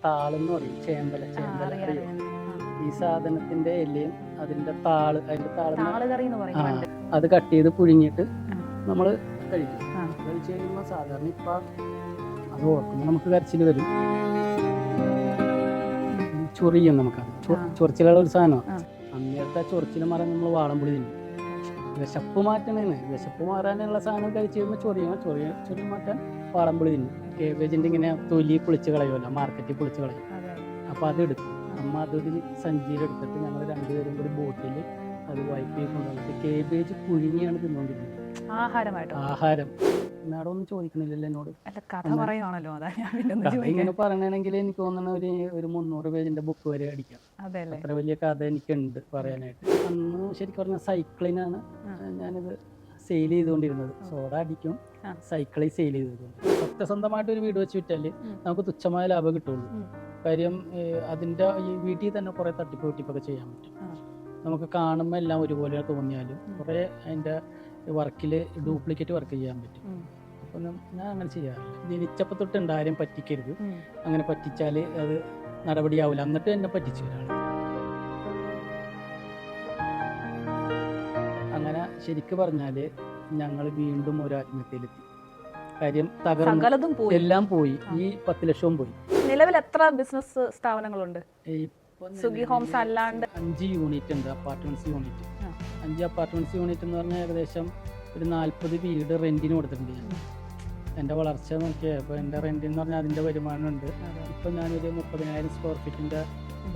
താളെന്ന് പറയും. ചേമ്പല അറിയോ? ഈ സാധനത്തിന്റെ ഇലയും അതിന്റെ താള്, അതിന്റെ താള് അത് കട്ട് ചെയ്ത് പുഴുങ്ങിയിട്ട് നമ്മൾ കഴിക്കും. കഴിച്ചു കഴിയുമ്പോൾ സാധാരണ ഇപ്പൊ അത് ഓർക്കുമ്പോൾ നമുക്ക് കരച്ചിൽ വരും, ചൊറിയും. നമുക്കത് ചൊറിച്ചിലുള്ള ഒരു സാധനമാണ്. അന്നേരത്തെ ചൊറിച്ചിൽ മാറാൻ നമ്മൾ വാളംപുളി തിന്നും. വിശപ്പ് മാറ്റണേന്ന്, വിശപ്പ് മാറാനുള്ള സാധനം കഴിച്ച് കഴിയുമ്പോൾ ചൊറി മാറ്റാൻ വാളംപുളി തിന്നും. കേബേജിന്റെ ഇങ്ങനെ തൊലി പൊളിച്ച് കളയുമല്ലോ, മാർക്കറ്റിൽ പൊളിച്ച് കളയും. അപ്പോൾ അതെടുക്കും അമ്മ. അതൊരു സഞ്ചിയിലെടുത്തിട്ട് ഞങ്ങൾ രണ്ടുപേരും കൂടി ബോട്ടിൽ അത് വൈപ്പ് ചെയ്ത് കൊണ്ടുവന്നിട്ട് കേബേജ് പുഴുങ്ങിയാണ് തിന്നുകൊണ്ടിരുന്നത് ആഹാരം. മാഡം ഒന്നും ചോദിക്കണില്ലല്ലോ എന്നോട്. കഥ ഇങ്ങനെ പറയണെങ്കിൽ എനിക്ക് തോന്നുന്ന ഒരു 300 പേജിന്റെ ബുക്ക് വരെ അടിക്കാം. അത്ര വലിയ കഥ എനിക്കുണ്ട് പറയാനായിട്ട്. അന്ന് ശരിക്കും പറഞ്ഞാൽ സൈക്കിളിനാണ് ഞാനിത് സെയിൽ ചെയ്തുകൊണ്ടിരുന്നത്. സോഡ അടിക്കും, സൈക്കിളിൽ സെയിൽ ചെയ്തുകൊണ്ട്. സത്യസന്ധമായിട്ട് ഒരു വീട് വെച്ച് വിറ്റാൽ നമുക്ക് തുച്ഛമായ ലാഭം കിട്ടുള്ളൂ. കാര്യം അതിൻ്റെ ഈ വീട്ടിൽ തന്നെ കുറേ തട്ടിപ്പ് വെട്ടിപ്പൊക്കെ ചെയ്യാൻ പറ്റും. നമുക്ക് കാണുമ്പോൾ എല്ലാം ഒരുപോലെ തോന്നിയാലും കുറേ അതിൻ്റെ വർക്കിൽ ഡ്യൂപ്ലിക്കേറ്റ് വർക്ക് ചെയ്യാൻ പറ്റും. അപ്പോൾ ഞാൻ അങ്ങനെ ചെയ്യാറില്ല. ജനിച്ചപ്പോൾ തൊട്ട് ഉണ്ടാരും പറ്റിക്കരുത്. അങ്ങനെ പറ്റിച്ചാൽ അത് നടപടിയാവില്ല. എന്നിട്ട് എന്നെ പറ്റിച്ചു ഒരാൾ. അങ്ങനെ ശരിക്കും പറഞ്ഞാൽ ഞങ്ങൾ വീണ്ടും ഒരു ആത്മഹത്യയിലെത്തി. കാര്യം തകർന്നു, എല്ലാം പോയി. ഈ 10 ലക്ഷവും പോയി. നിലവിൽ എത്ര ബിസിനസ് സ്ഥാപനങ്ങളുണ്ട്? സുഗി ഹോംസ് അല്ലാണ്ട് 5 യൂണിറ്റ് ഉണ്ട്, അപ്പാർട്ട്മെന്റ്സ് യൂണിറ്റ്. 5 അപ്പാർട്ട്മെന്റ്സ് യൂണിറ്റ് എന്ന് പറഞ്ഞാൽ ഏകദേശം ഒരു 40 വീട് റെന്റിന് കൊടുത്തിട്ടുണ്ട് ഞാൻ. എൻ്റെ വളർച്ച നോക്കിയാൽ ഇപ്പോൾ എൻ്റെ റെന്റ് എന്ന് പറഞ്ഞാൽ അതിൻ്റെ വരുമാനമുണ്ട്. ഇപ്പം ഞാനൊരു 30,000 സ്ക്വയർ ഫീറ്റിൻ്റെ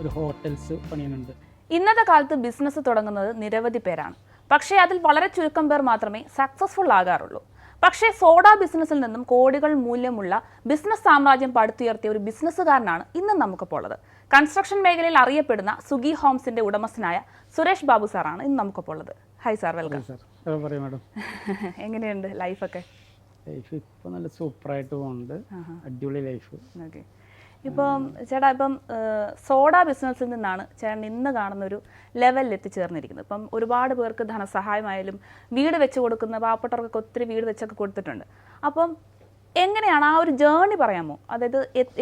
ഒരു ഹോട്ടൽസ് പണിയുന്നുണ്ട്. ഇന്നത്തെ കാലത്ത് ബിസിനസ് തുടങ്ങുന്നത് നിരവധി പേരാണ്. പക്ഷേ അതിൽ വളരെ ചുരുക്കം പേർ മാത്രമേ സക്സസ്ഫുൾ ആകാറുള്ളൂ. പക്ഷേ സോഡ ബിസിനസ്സിൽ നിന്നും കോടികൾ മൂല്യമുള്ള ബിസിനസ് സാമ്രാജ്യം പടുത്തുയർത്തിയ ഒരു ബിസിനസ്സുകാരനാണ് ഇന്ന് നമുക്കിപ്പോൾ ഉള്ളത്. കൺസ്ട്രക്ഷൻ മേഖലയിൽ അറിയപ്പെടുന്ന സുഗി ഹോംസിന്റെ ഉടമസ്ഥനായ സുരേഷ് ബാബു സാറാണ് ഇന്ന് നമുക്കിപ്പോൾ ഉള്ളത്. Hi sir, welcome. എങ്ങനെയുണ്ട് ലൈഫൊക്കെ? ലൈഫ് ഇപ്പോൾ നല്ല സൂപ്പറായിട്ട് പോകുന്നുണ്ട്, അടിപൊളി ലൈഫ്. ഓക്കെ. ഇപ്പം ചേട്ടാ, ഇപ്പം സോഡ ബിസിനസ്സിൽ നിന്നാണ് ചേട്ടൻ ഇന്ന് കാണുന്ന ഒരു ലെവലിൽ എത്തിച്ചേർന്നിരിക്കുന്നത്. ഇപ്പം ഒരുപാട് പേർക്ക് ധനസഹായമായാലും വീട് വെച്ച് കൊടുക്കുന്ന പാവപ്പെട്ടവർക്കൊക്കെ ഒത്തിരി വീട് വെച്ചൊക്കെ കൊടുത്തിട്ടുണ്ട്. അപ്പം എങ്ങനെയാണ് ആ ഒരു ജേർണി പറയാമോ? അതായത്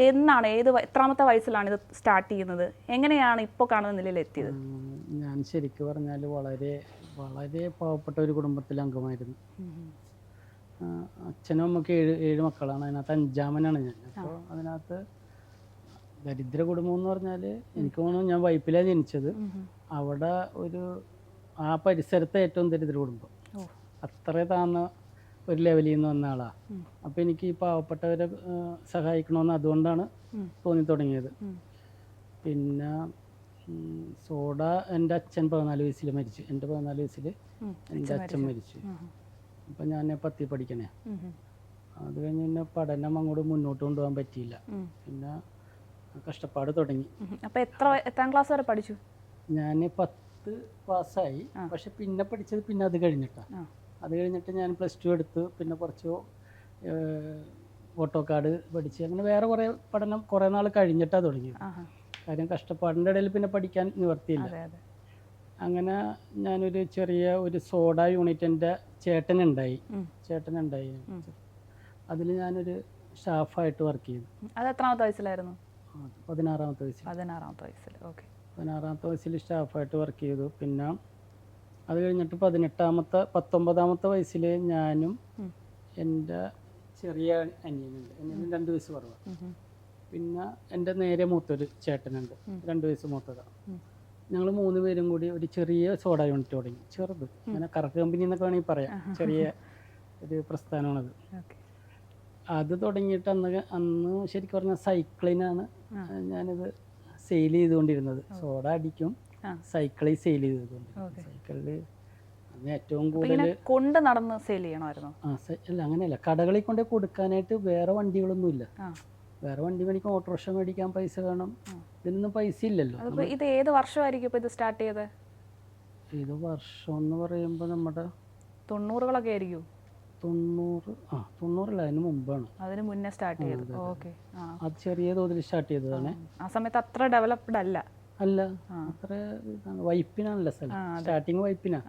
എന്നാണ്, എത്രാമത്തെ വയസ്സിലാണ് ഇത് സ്റ്റാർട്ട് ചെയ്യുന്നത്? എങ്ങനെയാണ് ഇപ്പോൾ കാണുന്ന നിലയിൽ എത്തിയത്? ഞാൻ ശരിക്കും പറഞ്ഞാൽ വളരെ വളരെ പാവപ്പെട്ട ഒരു കുടുംബത്തിലെ അംഗമായിരുന്നു. അച്ഛനും അമ്മയ്ക്ക് 7 മക്കളാണ്. അതിനകത്ത് 5ാമനാണ് ഞാൻ. അപ്പോൾ അതിനകത്ത് ദരിദ്ര കുടുംബം എന്ന് പറഞ്ഞാൽ എനിക്ക് തോന്നുന്നു ഞാൻ വൈപ്പിലാണ് ജനിച്ചത്. അവിടെ ആ പരിസരത്തെ ഏറ്റവും ദരിദ്ര കുടുംബം. അത്ര താന്ന ഒരു ലെവലിൽ നിന്ന് വന്ന ആളാണ്. അപ്പോൾ എനിക്ക് ഈ പാവപ്പെട്ടവരെ സഹായിക്കണമെന്ന് അതുകൊണ്ടാണ് തോന്നി തുടങ്ങിയത്. പിന്നെ സോഡ എൻ്റെ അച്ഛൻ 14 വയസ്സിൽ മരിച്ചു. എൻ്റെ 14 വയസ്സിൽ എൻ്റെ അച്ഛൻ മരിച്ചു. അപ്പം ഞാൻ 10ൽ പഠിക്കണേ. അത് കഴിഞ്ഞ് പിന്നെ പഠനം അങ്ങോട്ട് മുന്നോട്ട് കൊണ്ടുപോകാൻ പറ്റിയില്ല. പിന്നെ കഷ്ടപ്പാട് തുടങ്ങി. അപ്പോൾ എത്രാം ക്ലാസ് വരെ പഠിച്ചു? ഞാൻ 10 പാസ്സായി. പക്ഷെ പിന്നെ പഠിച്ചത് പിന്നെ അത് കഴിഞ്ഞിട്ടാണ്. അത് കഴിഞ്ഞിട്ട് ഞാൻ +2 എടുത്ത് പിന്നെ കുറച്ച് ഓട്ടോക്കാട് പഠിച്ച് അങ്ങനെ വേറെ കുറേ പഠനം കുറേ നാൾ കഴിഞ്ഞിട്ടാണ് തുടങ്ങിയത്. കാര്യം കഷ്ടപ്പാടിൻ്റെ ഇടയിൽ പിന്നെ പഠിക്കാൻ നിവർത്തിയില്ല. അങ്ങനെ ഞാനൊരു ചെറിയ ഒരു സോഡ യൂണിറ്റ് എൻ്റെ ചേട്ടനുണ്ടായി. അതിൽ ഞാനൊരു സ്റ്റാഫായിട്ട് വർക്ക് ചെയ്തു. അത് എത്രാമത്തെ വയസ്സിലായിരുന്നു? 16ാമത്തെ വയസ്സിൽ. 16ാമത്തെ വയസ്സിൽ സ്റ്റാഫായിട്ട് വർക്ക് ചെയ്തു. പിന്നെ അത് കഴിഞ്ഞിട്ട് 19ാമത്തെ വയസ്സിൽ ഞാനും എൻ്റെ ചെറിയ അനിയനുണ്ട്. അനിയന് 2 വയസ്സ് കുറവാണ്. പിന്നെ എൻ്റെ നേരെ മൂത്തൊരു ചേട്ടനുണ്ട്, 2 വയസ്സ് മൂത്തതാണ്. ഞങ്ങൾ 3 പേരും കൂടി ഒരു ചെറിയ സോഡ യൂണിറ്റ് തുടങ്ങി. ചെറുത്, അങ്ങനെ കറക്ക് കമ്പനി എന്നൊക്കെ വേണമെങ്കിൽ പറയാം. ചെറിയ ഒരു പ്രസ്ഥാനമാണത്. അത് തുടങ്ങിയിട്ട് അന്ന് ശരിക്കും പറഞ്ഞാൽ സൈക്കിളിനാണ് ഞാനിത് സെയിൽ ചെയ്തുകൊണ്ടിരുന്നത്. സോഡ അടിക്കും, സൈക്കിളിൽ സെയിൽ ചെയ്തുകൊണ്ടിരുന്നത്. സൈക്കിളിൽ അന്ന് ഏറ്റവും കൂടുതൽ കൊണ്ട് നടന്ന് സെയിൽ ചെയ്യണമായിരുന്നു. അല്ല, അങ്ങനെയല്ല. കടകളിൽ കൊണ്ട് കൊടുക്കാനായിട്ട് വേറെ വണ്ടികളൊന്നുമില്ല. വേറെ വണ്ടി മേടിക്കാൻ ഓട്ടോറിക്ഷ മേടിക്കാൻ പൈസ വേണം. ഇതിനൊന്നും പൈസ ഇല്ലല്ലോ. ഇത് ഏത് വർഷമായിരിക്കും ഇപ്പോൾ ഇത് സ്റ്റാർട്ട് ചെയ്തത്? ഇത് വർഷം എന്ന് പറയുമ്പോൾ നമ്മുടെ 90കളൊക്കെ ആയിരിക്കും. 90 അതിന് മുമ്പാണ്. അതിന് മുന്നേ സ്റ്റാർട്ട് ചെയ്തത്. ഓക്കെ. അത് ചെറിയ തോതിൽ സ്റ്റാർട്ട് ചെയ്തതാണ്. ആ സമയത്ത് അത്ര ഡെവലപ്ഡ് അല്ല. അത്ര വൈപ്പിനാണല്ലോ സ്ഥലം. സ്റ്റാർട്ടിങ് വൈപ്പിനാ.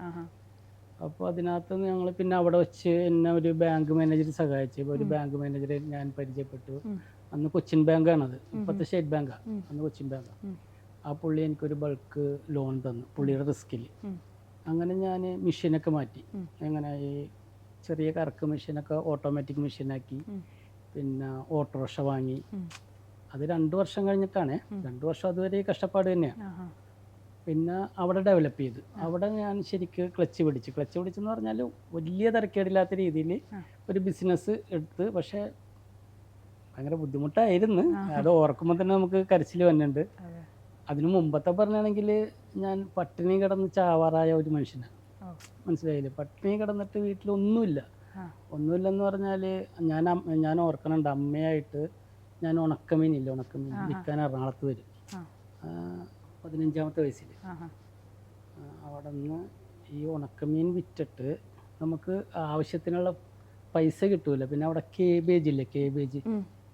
അപ്പോൾ അതിനകത്ത് ഞങ്ങൾ പിന്നെ അവിടെ വെച്ച് എന്നെ ഒരു ബാങ്ക് മാനേജർ സഹായിച്ചു. ഒരു ബാങ്ക് മാനേജറെ ഞാൻ പരിചയപ്പെട്ടു. അന്ന് കൊച്ചിൻ ബാങ്കാണത്, ഇപ്പോഴത്തെ സ്റ്റേറ്റ് ബാങ്കാണ്, അന്ന് കൊച്ചിൻ ബാങ്കാണ്. ആ പുള്ളി എനിക്കൊരു ബൾക്ക് ലോൺ തന്നു പുള്ളിയുടെ റിസ്കിൽ. അങ്ങനെ ഞാൻ മെഷീനൊക്കെ മാറ്റി. എങ്ങനെ ഈ ചെറിയ കറക്ക് മെഷീനൊക്കെ ഓട്ടോമാറ്റിക് മെഷീനാക്കി. പിന്നെ ഓട്ടോറിക്ഷ വാങ്ങി. അത് 2 വർഷം കഴിഞ്ഞിട്ടാണ്. 2 വർഷം അതുവരെ കഷ്ടപ്പാട് തന്നെയാണ്. പിന്നെ അവിടെ ഡെവലപ്പ് ചെയ്തു. അവിടെ ഞാൻ ശരിക്ക് ക്ലച്ച് പിടിച്ചെന്ന് പറഞ്ഞാൽ വലിയ തിരക്കേടില്ലാത്ത രീതിയിൽ ഒരു ബിസിനസ് എടുത്ത്. പക്ഷേ ഭയങ്കര ബുദ്ധിമുട്ടായിരുന്നു. അത് ഓർക്കുമ്പോൾ തന്നെ നമുക്ക് കരച്ചിൽ വന്നിട്ടുണ്ട്. അതിനു മുമ്പത്തെ പറഞ്ഞാണെങ്കിൽ ഞാൻ പട്ടിണി കിടന്ന് ചാവാറായ ഒരു മനുഷ്യനാണ്. മനസ്സിലായില്ലേ? പട്ടിണി കിടന്നിട്ട് ഒന്നുമില്ലെന്ന് പറഞ്ഞാൽ ഞാൻ ഓർക്കണുണ്ട്, അമ്മയായിട്ട് ഞാൻ ഉണക്കമീൻ വിൽക്കാൻ എറണാകുളത്ത് വരും. 15ാമത്തെ വയസ്സിൽ അവിടെ നിന്ന് ഈ ഉണക്കമീൻ വിറ്റിട്ട് നമുക്ക് ആവശ്യത്തിനുള്ള പൈസ കിട്ടൂല. പിന്നെ അവിടെ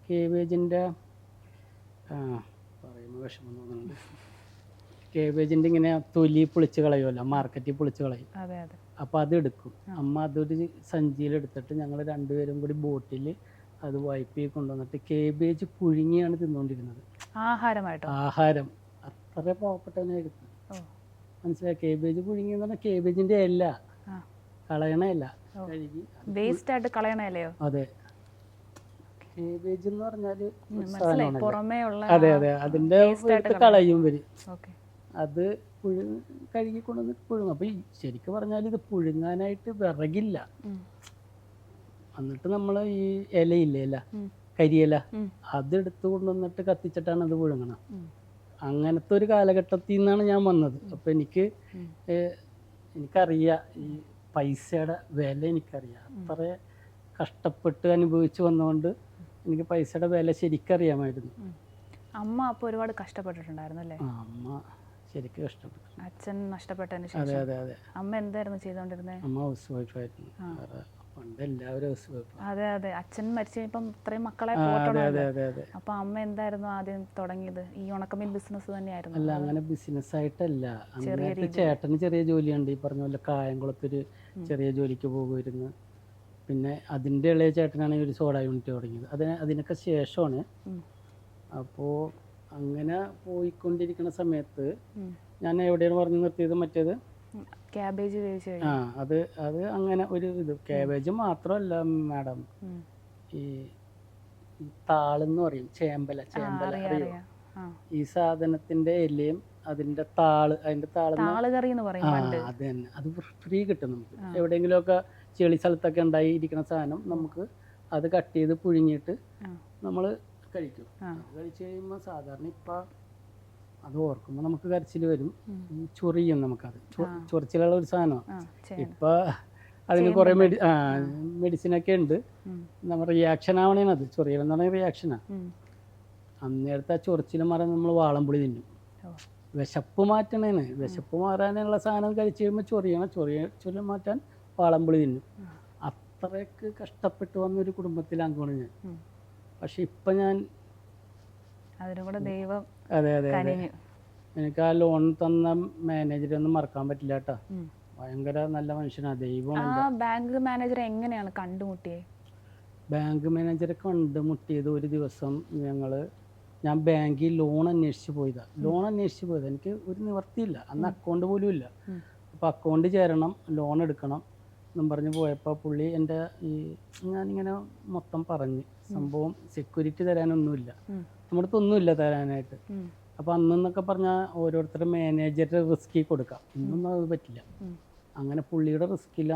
കേബേജിൻ്റെ പറയുമ്പോൾ വിഷമം തോന്നുന്നുണ്ട്. കേബേജിൻ്റെ ഇങ്ങനെ തൊലി പൊളിച്ച് കളയുമല്ലോ, മാർക്കറ്റിൽ പൊളിച്ച് കളയും. അപ്പോൾ അതെടുക്കും അമ്മ. അതൊരു സഞ്ചിയിലെടുത്തിട്ട് ഞങ്ങൾ 2 പേരും കൂടി ബോട്ടിൽ അത് വൈപ്പ് കൊണ്ടുവന്നിട്ട് കേബേജ് പുഴുങ്ങിയാണ് തിന്നുകൊണ്ടിരുന്നത്. ആഹാരം അത്ര പാവപ്പെട്ടവനായിരുന്നു. മനസ്സിലായി? കേബേജ് പുഴുങ്ങി എന്ന് പറഞ്ഞാൽ കേബേജിൻ്റെ ഇല, കളയണല്ല, കഴുകി വേസ്റ്റ് ആയിട്ട് കളയണല്ലോ. അതെ, കേബേജ് എന്ന് പറഞ്ഞാൽ അതെ അതിൻ്റെ കളയും വരും. അത് കഴുകി കൊണ്ടുവന്നിട്ട് പുഴുങ്ങും. അപ്പോൾ ശരിക്കും പറഞ്ഞാൽ ഇത് പുഴുങ്ങാനായിട്ട് വിറകില്ല. എന്നിട്ട് നമ്മൾ ഈ ഇല കരിയില അതെടുത്ത് കൊണ്ടുവന്നിട്ട് കത്തിച്ചിട്ടാണ് അത് പുഴുങ്ങണം. അങ്ങനത്തെ ഒരു കാലഘട്ടത്തിൽ നിന്നാണ് ഞാൻ വന്നത്. അപ്പോൾ എനിക്കറിയാം ഈ പൈസയുടെ വില. എനിക്കറിയാം, അത്ര കഷ്ടപ്പെട്ട് അനുഭവിച്ച് വന്നുകൊണ്ട് എനിക്ക് പൈസയുടെ വില ശരിക്കറിയാമായിരുന്നു. അമ്മ അപ്പോൾ ഒരുപാട് കഷ്ടപ്പെട്ടിട്ടുണ്ടായിരുന്നു അല്ലേ? അമ്മ ശരിക്കും കഷ്ടപ്പെട്ടു. അച്ഛൻ നഷ്ടപ്പെട്ടതിന് ശേഷം അതെ അമ്മ എന്തായിരുന്നു ചെയ്തോണ്ടിരുന്നത്? അമ്മ ഹൗസ് വൈഫായിരുന്നു. പണ്ട് എല്ലാവരും ഹൗസ് വൈഫ്. അതെ അച്ഛൻ മരിച്ചു കഴിഞ്ഞപ്പം ഇത്രയും മക്കളെ അപ്പൊ അമ്മ എന്തായിരുന്നു ആദ്യം തുടങ്ങിയത്? ഈ ഉണക്കമീൻ ബിസിനസ് തന്നെയായിരുന്നു? അല്ല, അങ്ങനെ ബിസിനസ് ആയിട്ടല്ല. അങ്ങനത്തെ ചേട്ടന് ചെറിയ ജോലിയുണ്ട്. ഈ പറഞ്ഞ പോലെ കായംകുളത്തൊരു ചെറിയ ജോലിക്ക് പോകുമായിരുന്നു. പിന്നെ അതിൻ്റെ ഇളയ ചേട്ടനാണ് ഒരു സോഡ യൂണിറ്റ് തുടങ്ങിയത്. അതിനൊക്കെ ശേഷമാണ്. അപ്പോൾ അങ്ങനെ പോയിക്കൊണ്ടിരിക്കുന്ന സമയത്ത് ഞാൻ എവിടെയാണ് പറഞ്ഞു നിർത്തിയത്? മറ്റേത് ക്യാബേജ്. അത് അങ്ങനെ ഒരു ഇത്. ക്യാബേജ് മാത്രമല്ല മാഡം, ഈ താളെന്ന് പറയും, ചേമ്പല അറിയോ? ഈ സാധനത്തിന്റെ ഇലയും അതിന്റെ അതിന്റെ അത് തന്നെ. അത് ഫ്രീ കിട്ടും നമുക്ക്. എവിടെയെങ്കിലുമൊക്കെ ചെളി സ്ഥലത്തൊക്കെ ഉണ്ടായിരിക്കുന്ന സാധനം നമുക്ക് അത് കട്ട് ചെയ്ത് പുഴുങ്ങിയിട്ട് നമ്മൾ കഴിക്കും. അത് കഴിച്ച് കഴിയുമ്പോൾ സാധാരണ ഇപ്പം അത് ഓർക്കുമ്പോൾ നമുക്ക് കരച്ചിൽ വരും, ചൊറിയും. നമുക്കത് ചൊറിച്ചിലുള്ള ഒരു സാധനമാണ്. ഇപ്പം അതിന് കുറേ മെഡിസിനൊക്കെ ഉണ്ട്. നമ്മൾ റിയാക്ഷൻ ആവണേനത്. ചൊറിയലെന്ന് പറഞ്ഞാൽ റിയാക്ഷനാണ്. അന്നേരത്തെ ആ ചൊറിച്ചിൽ മാറാൻ നമ്മൾ വാളംപുളി തിന്നും. വിശപ്പ് മാറ്റണേന്, വിശപ്പ് മാറാനുള്ള സാധനം കഴിച്ച് കഴിയുമ്പോൾ ചൊറിയ മാറ്റാൻ വാളംപുളി തിന്നും. അത്രയ്ക്ക് കഷ്ടപ്പെട്ട് വന്നൊരു കുടുംബത്തിലെ അംഗമാണ് ഞാൻ. പക്ഷെ ഇപ്പം ഞാൻ ദൈവം അതെ എനിക്ക് ആ ലോൺ തന്ന മാനേജറൊന്നും മറക്കാൻ പറ്റില്ല കേട്ടോ. ഭയങ്കര നല്ല മനുഷ്യനാണ്. ദൈവമാണ്. ബാങ്ക് മാനേജറെ എങ്ങനെയാണ് കണ്ടുമുട്ടിയത്? ബാങ്ക് മാനേജറെ കണ്ടുമുട്ടിയത് ഒരു ദിവസം ഞാൻ ബാങ്കിൽ ലോൺ അന്വേഷിച്ച് പോയതാണ്. എനിക്ക് ഒരു നിവർത്തിയില്ല. അന്ന് അക്കൗണ്ട് പോലും ഇല്ല. അപ്പോൾ അക്കൗണ്ട് ചേരണം, ലോൺ എടുക്കണം എന്നും പറഞ്ഞ് പോയപ്പോൾ പുള്ളി ഞാനിങ്ങനെ മൊത്തം പറഞ്ഞ് സംഭവം സെക്യൂരിറ്റി തരാനൊന്നുമില്ല, നമ്മുടെ അടുത്തൊന്നുമില്ല തരാനായിട്ട്. അപ്പോൾ അന്നെന്നൊക്കെ പറഞ്ഞാൽ ഓരോരുത്തരുടെ മാനേജറുടെ റിസ്കിൽ കൊടുക്കാം. ഇന്നൊന്നും അത് പറ്റില്ല. അങ്ങനെ പുള്ളിയുടെ റിസ്കിൽ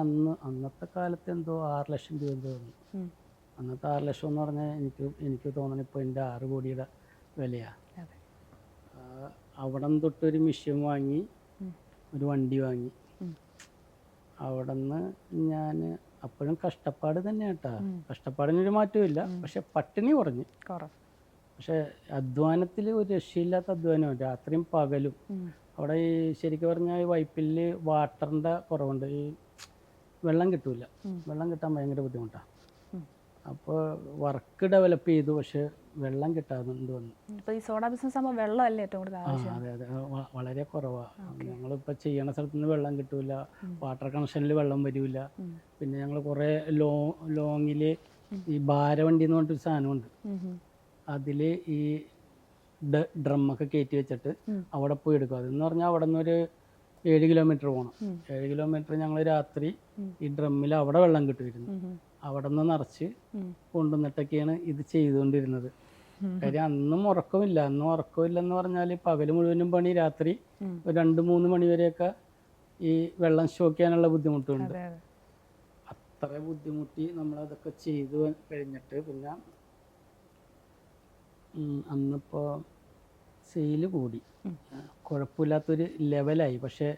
അന്നത്തെ കാലത്ത് എന്തോ 6 ലക്ഷം രൂപ എന്തോ വന്നു. അന്നത്തെ 6 ലക്ഷം എന്ന് പറഞ്ഞാൽ എനിക്ക് തോന്നണം ഇപ്പോൾ എൻ്റെ 6 കോടിയുടെ വിലയാണ്. അവിടെ തൊട്ടൊരു മെഷീൻ വാങ്ങി, ഒരു വണ്ടി വാങ്ങി. അവിടെ നിന്ന് ഞാൻ അപ്പോഴും കഷ്ടപ്പാട് തന്നെ കേട്ടോ. കഷ്ടപ്പാടിനൊരു മാറ്റമില്ല. പക്ഷെ പട്ടിണി കുറഞ്ഞു. പക്ഷെ അധ്വാനത്തിൽ ഒരു രക്ഷയില്ലാത്ത അധ്വാനമാണ്, രാത്രിയും പകലും. അവിടെ ഈ ശരിക്കും പറഞ്ഞാൽ ഈ വൈപ്പിൽ വാട്ടറിൻ്റെ കുറവുണ്ട്. ഈ വെള്ളം കിട്ടൂല. വെള്ളം കിട്ടാൻ ഭയങ്കര ബുദ്ധിമുട്ടാണ്. അപ്പോൾ വർക്ക് ഡെവലപ്പ് ചെയ്തു, പക്ഷെ വെള്ളം കിട്ടാതെ വന്നു. ഈ സോഡ ബിസിനസ് ആകുമ്പോൾ വെള്ളമല്ലേ ഏറ്റവും കൂടുതൽ ആവശ്യം? അതെ വളരെ കുറവാണ്. ഞങ്ങളിപ്പോൾ ചെയ്യണ സ്ഥലത്ത് നിന്ന് വെള്ളം കിട്ടൂല, വാട്ടർ കണക്ഷനിൽ വെള്ളം വരില്ല. പിന്നെ ഞങ്ങൾ കുറേ ലോങ്ങിൽ ഈ ഭാരവണ്ടി എന്ന് പറഞ്ഞിട്ടൊരു സാധനമുണ്ട്. അതിൽ ഈ ഡ്രമ്മൊക്കെ കയറ്റി വെച്ചിട്ട് അവിടെ പോയി എടുക്കും. അതെന്ന് പറഞ്ഞാൽ അവിടെ നിന്ന് ഒരു 7 കിലോമീറ്റർ പോകണം. 7 കിലോമീറ്റർ ഞങ്ങൾ രാത്രി ഈ ഡ്രമ്മിൽ അവിടെ വെള്ളം കിട്ടുമായിരുന്നു. അവിടെ നിന്ന് നിറച്ച് കൊണ്ടുവന്നിട്ടൊക്കെയാണ് ഇത് ചെയ്തുകൊണ്ടിരുന്നത്. കാര്യം അന്നും ഉറക്കമില്ല. അന്നും ഉറക്കമില്ലെന്ന് പറഞ്ഞാൽ പകൽ മുഴുവനും പണി, രാത്രി ഒരു 2-3 മണി വരെയൊക്കെ ഈ വെള്ളം സ്റ്റോക്ക് ചെയ്യാനുള്ള ബുദ്ധിമുട്ടുണ്ട്. അത്ര ബുദ്ധിമുട്ടി നമ്മളതൊക്കെ ചെയ്തു കഴിഞ്ഞിട്ട് പിന്നെ അന്നിപ്പോൾ സെയില് കൂടി, കുഴപ്പമില്ലാത്തൊരു ലെവലായി. പക്ഷേ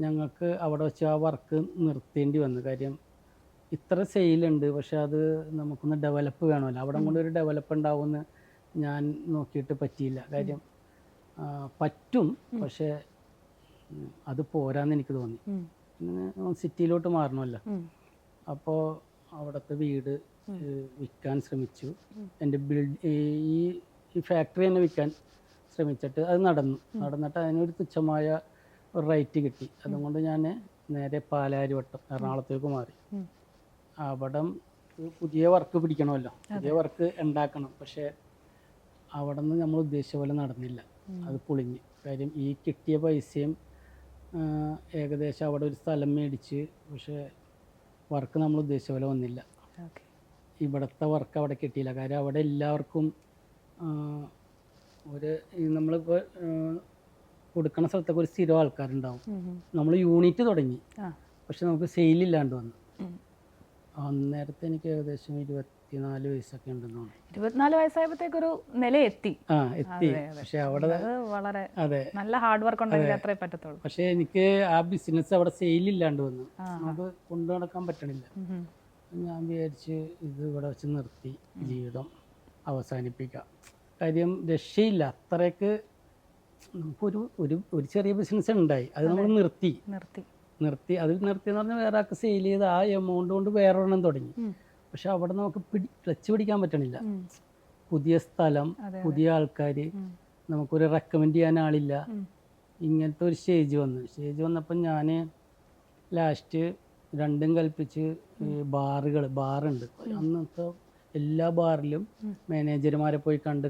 ഞങ്ങൾക്ക് അവിടെ വെച്ച് ആ വർക്ക് നിർത്തേണ്ടി വന്നു. കാര്യം ഇത്ര സെയിലുണ്ട്, പക്ഷെ അത് നമുക്കൊന്ന് ഡെവലപ്പ് വേണമല്ലോ. അവിടെ കൊണ്ടൊരു ഡെവലപ്പ് ഉണ്ടാവുമെന്ന് ഞാൻ നോക്കിയിട്ട് പറ്റിയില്ല. കാര്യം പറ്റും, പക്ഷേ അത് പോരാന്ന് എനിക്ക് തോന്നി. പിന്നെ സിറ്റിയിലോട്ട് മാറണമല്ലോ. അപ്പോൾ അവിടുത്തെ വീട് വിൽക്കാൻ ശ്രമിച്ചു. എൻ്റെ ഈ ഫാക്ടറി തന്നെ വിൽക്കാൻ ശ്രമിച്ചിട്ട് അത് നടന്നിട്ട് അതിനൊരു തുച്ഛമായ ഒരു റേറ്റ് കിട്ടി. അതുകൊണ്ട് ഞാൻ നേരെ പാലാരിവട്ടം എറണാകുളത്തേക്ക് മാറി. അവിടെ പുതിയ വർക്ക് പിടിക്കണമല്ലോ, പുതിയ വർക്ക് ഉണ്ടാക്കണം. പക്ഷേ അവിടെ നിന്ന് നമ്മൾ ഉദ്ദേശിച്ച പോലെ നടന്നില്ല, അത് പൊളിഞ്ഞ്. കാര്യം ഈ കിട്ടിയ പൈസയും ഏകദേശം അവിടെ ഒരു സ്ഥലം മേടിച്ച്, പക്ഷേ വർക്ക് നമ്മൾ ഉദ്ദേശിച്ച പോലെ വന്നില്ല. ഇവിടുത്തെ വർക്ക് അവിടെ കിട്ടിയില്ല. കാര്യം അവിടെ എല്ലാവർക്കും നമ്മളിപ്പോൾ കൊടുക്കുന്ന സ്ഥലത്തൊക്കെ ഒരു സ്ഥിരം ആൾക്കാരുണ്ടാവും. നമ്മൾ യൂണിറ്റ് തുടങ്ങി, പക്ഷെ നമുക്ക് സെയിലില്ലാണ്ട് വന്നു. അന്നേരത്തെ എനിക്ക് ഏകദേശം 24 വയസ്സൊക്കെ ഉണ്ടെന്ന് തോന്നുന്നു. 24 വയസ്സായപ്പോഴത്തേക്കൊരു നില എത്തി. പക്ഷെ അവിടെ വളരെ നല്ല ഹാർഡ് വർക്ക് ഉണ്ടെങ്കിൽ അത്രേ പറ്റത്തുള്ളൂ. പക്ഷെ എനിക്ക് ആ ബിസിനസ് അവിടെ സെയിലില്ലാണ്ട് വന്നു, നമുക്ക് കൊണ്ടു നടക്കാൻ പറ്റണില്ല. ഞാൻ വിചാരിച്ച് ഇത് ഇവിടെ വെച്ച് നിർത്തി ജീവിതം അവസാനിപ്പിക്കാം. കാര്യം രക്ഷയില്ല. അത്രയ്ക്ക് നമുക്കൊരു ഒരു ചെറിയ ബിസിനസ് ഉണ്ടായി, അത് നമ്മൾ നിർത്തി. അത് നിർത്തിയെന്ന് പറഞ്ഞാൽ വേറെ ആൾക്ക് സെയിൽ ചെയ്ത് ആ എമൗണ്ട് കൊണ്ട് വേറെ ഒരെണ്ണം തുടങ്ങി. പക്ഷെ അവിടെ നമുക്ക് ക്ലച്ച് പിടിക്കാൻ പറ്റണില്ല. പുതിയ സ്ഥലം, പുതിയ ആൾക്കാർ, നമുക്കൊരു റെക്കമെൻഡ് ചെയ്യാൻ ആളില്ല. ഇങ്ങനത്തെ ഒരു സ്റ്റേജ് വന്നപ്പോൾ ഞാൻ ലാസ്റ്റ് രണ്ടും കൽപ്പിച്ച് ബാറുണ്ട്. അന്നത്തെ എല്ലാ ബാറിലും മാനേജർമാരെ പോയി കണ്ട്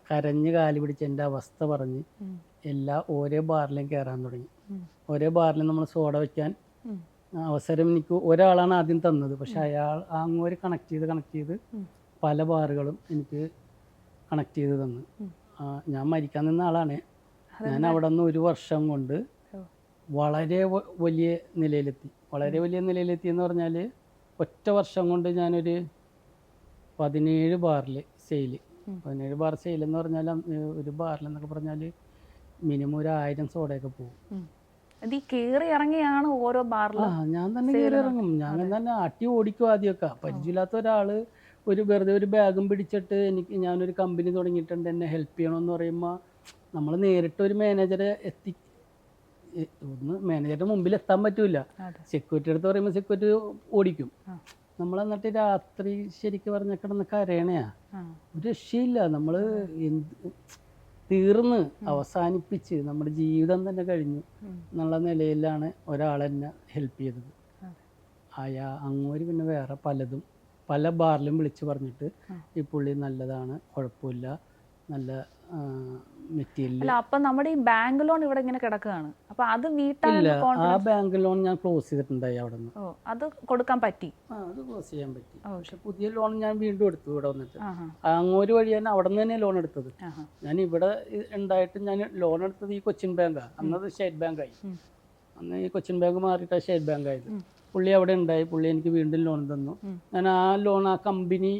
കരഞ്ഞ് കാല് പിടിച്ച് എൻ്റെ അവസ്ഥ പറഞ്ഞ് ഓരോ ബാറിലും കയറാൻ തുടങ്ങി. ഓരോ ബാറിലും നമ്മൾ സോഡ വയ്ക്കാൻ അവസരം എനിക്ക് ഒരാളാണ് ആദ്യം തന്നത്. പക്ഷെ അങ്ങോട്ട് കണക്ട് ചെയ്ത് പല ബാറുകളും എനിക്ക് കണക്ട് ചെയ്ത് തന്നു. ഞാൻ മരിക്കാൻ നിന്ന ആളാണ്. ഞാൻ അവിടെ നിന്ന് 1 വർഷം കൊണ്ട് വളരെ വലിയ നിലയിലെത്തി എന്ന് പറഞ്ഞാൽ ഒറ്റ വർഷം കൊണ്ട് ഞാനൊരു 17 ബാറിൽ സെയില്. 17 ബാർ സെയിൽ എന്ന് പറഞ്ഞാൽ ഒരു ബാറിലെന്നൊക്കെ പറഞ്ഞാൽ മിനിമം 1000 സോഡയൊക്കെ പോകും. ഓരോ ബാറിലും ഞാൻ തന്നെ കയറി ഇറങ്ങും. ഞാൻ തന്നെ അട്ടി ഓടിക്കും. ആദ്യമൊക്കെ പരിചയമില്ലാത്ത ഒരാള് വെറുതെ ഒരു ബാഗും പിടിച്ചിട്ട് ഞാനൊരു കമ്പനി തുടങ്ങിയിട്ടുണ്ട്, എന്നെ ഹെൽപ്പ് ചെയ്യണമെന്ന് പറയുമ്പോൾ നമ്മൾ നേരിട്ട് ഒരു മാനേജറുടെ മുമ്പിൽ എത്താൻ പറ്റൂല. സെക്യൂരിറ്റി അടുത്ത് പറയുമ്പോൾ സെക്യൂരിറ്റി ഓടിക്കും. നമ്മൾ എന്നിട്ട് രാത്രി ശരിക്കും പറഞ്ഞ കിടന്ന് കരയണയാ. ഒരു രക്ഷയില്ല. നമ്മൾ തീർന്ന് അവസാനിപ്പിച്ച് നമ്മുടെ ജീവിതം തന്നെ കഴിഞ്ഞു എന്നുള്ള നിലയിലാണ് ഒരാളെന്നെ ഹെൽപ്പ് ചെയ്തത്. അങ്ങോട്ട് പിന്നെ വേറെ പല ബാറിലും വിളിച്ച് പറഞ്ഞിട്ട് ഈ പുള്ളി നല്ലതാണ്, കുഴപ്പമില്ല, നല്ല മെറ്റീരിയൽ. അപ്പൊ നമ്മുടെ ഈ ബാങ്ക് ലോൺ ഇവിടെ ഇങ്ങനെ കിടക്കുകയാണ്. അപ്പൊ അത് വീട്ടാൻ ആ ബാങ്ക് ലോൺ ഞാൻ ക്ലോസ് ചെയ്തിട്ടുണ്ടായി. അവിടെ നിന്ന് അത് കൊടുക്കാൻ പറ്റി, അത് ക്ലോസ് ചെയ്യാൻ പറ്റി. പക്ഷെ പുതിയ ലോൺ ഞാൻ വീണ്ടും എടുത്തു. ഇവിടെ വന്നിട്ട് അങ്ങോട്ട് വഴി തന്നെ അവിടെ നിന്ന് തന്നെ ലോൺ എടുത്തത്. ഞാൻ ഇവിടെ ഉണ്ടായിട്ട് ഞാൻ ലോൺ എടുത്തത് ഈ കൊച്ചിൻ ബാങ്കാണ്. അന്നത് സ്റ്റേറ്റ് ബാങ്കായി. അന്ന് ഈ കൊച്ചിൻ ബാങ്ക് മാറിയിട്ടാണ് സ്റ്റേറ്റ് ബാങ്ക് ആയത്. പുള്ളി അവിടെ ഉണ്ടായി. പുള്ളി എനിക്ക് വീണ്ടും ലോൺ തന്നു. ഞാൻ ആ കമ്പനി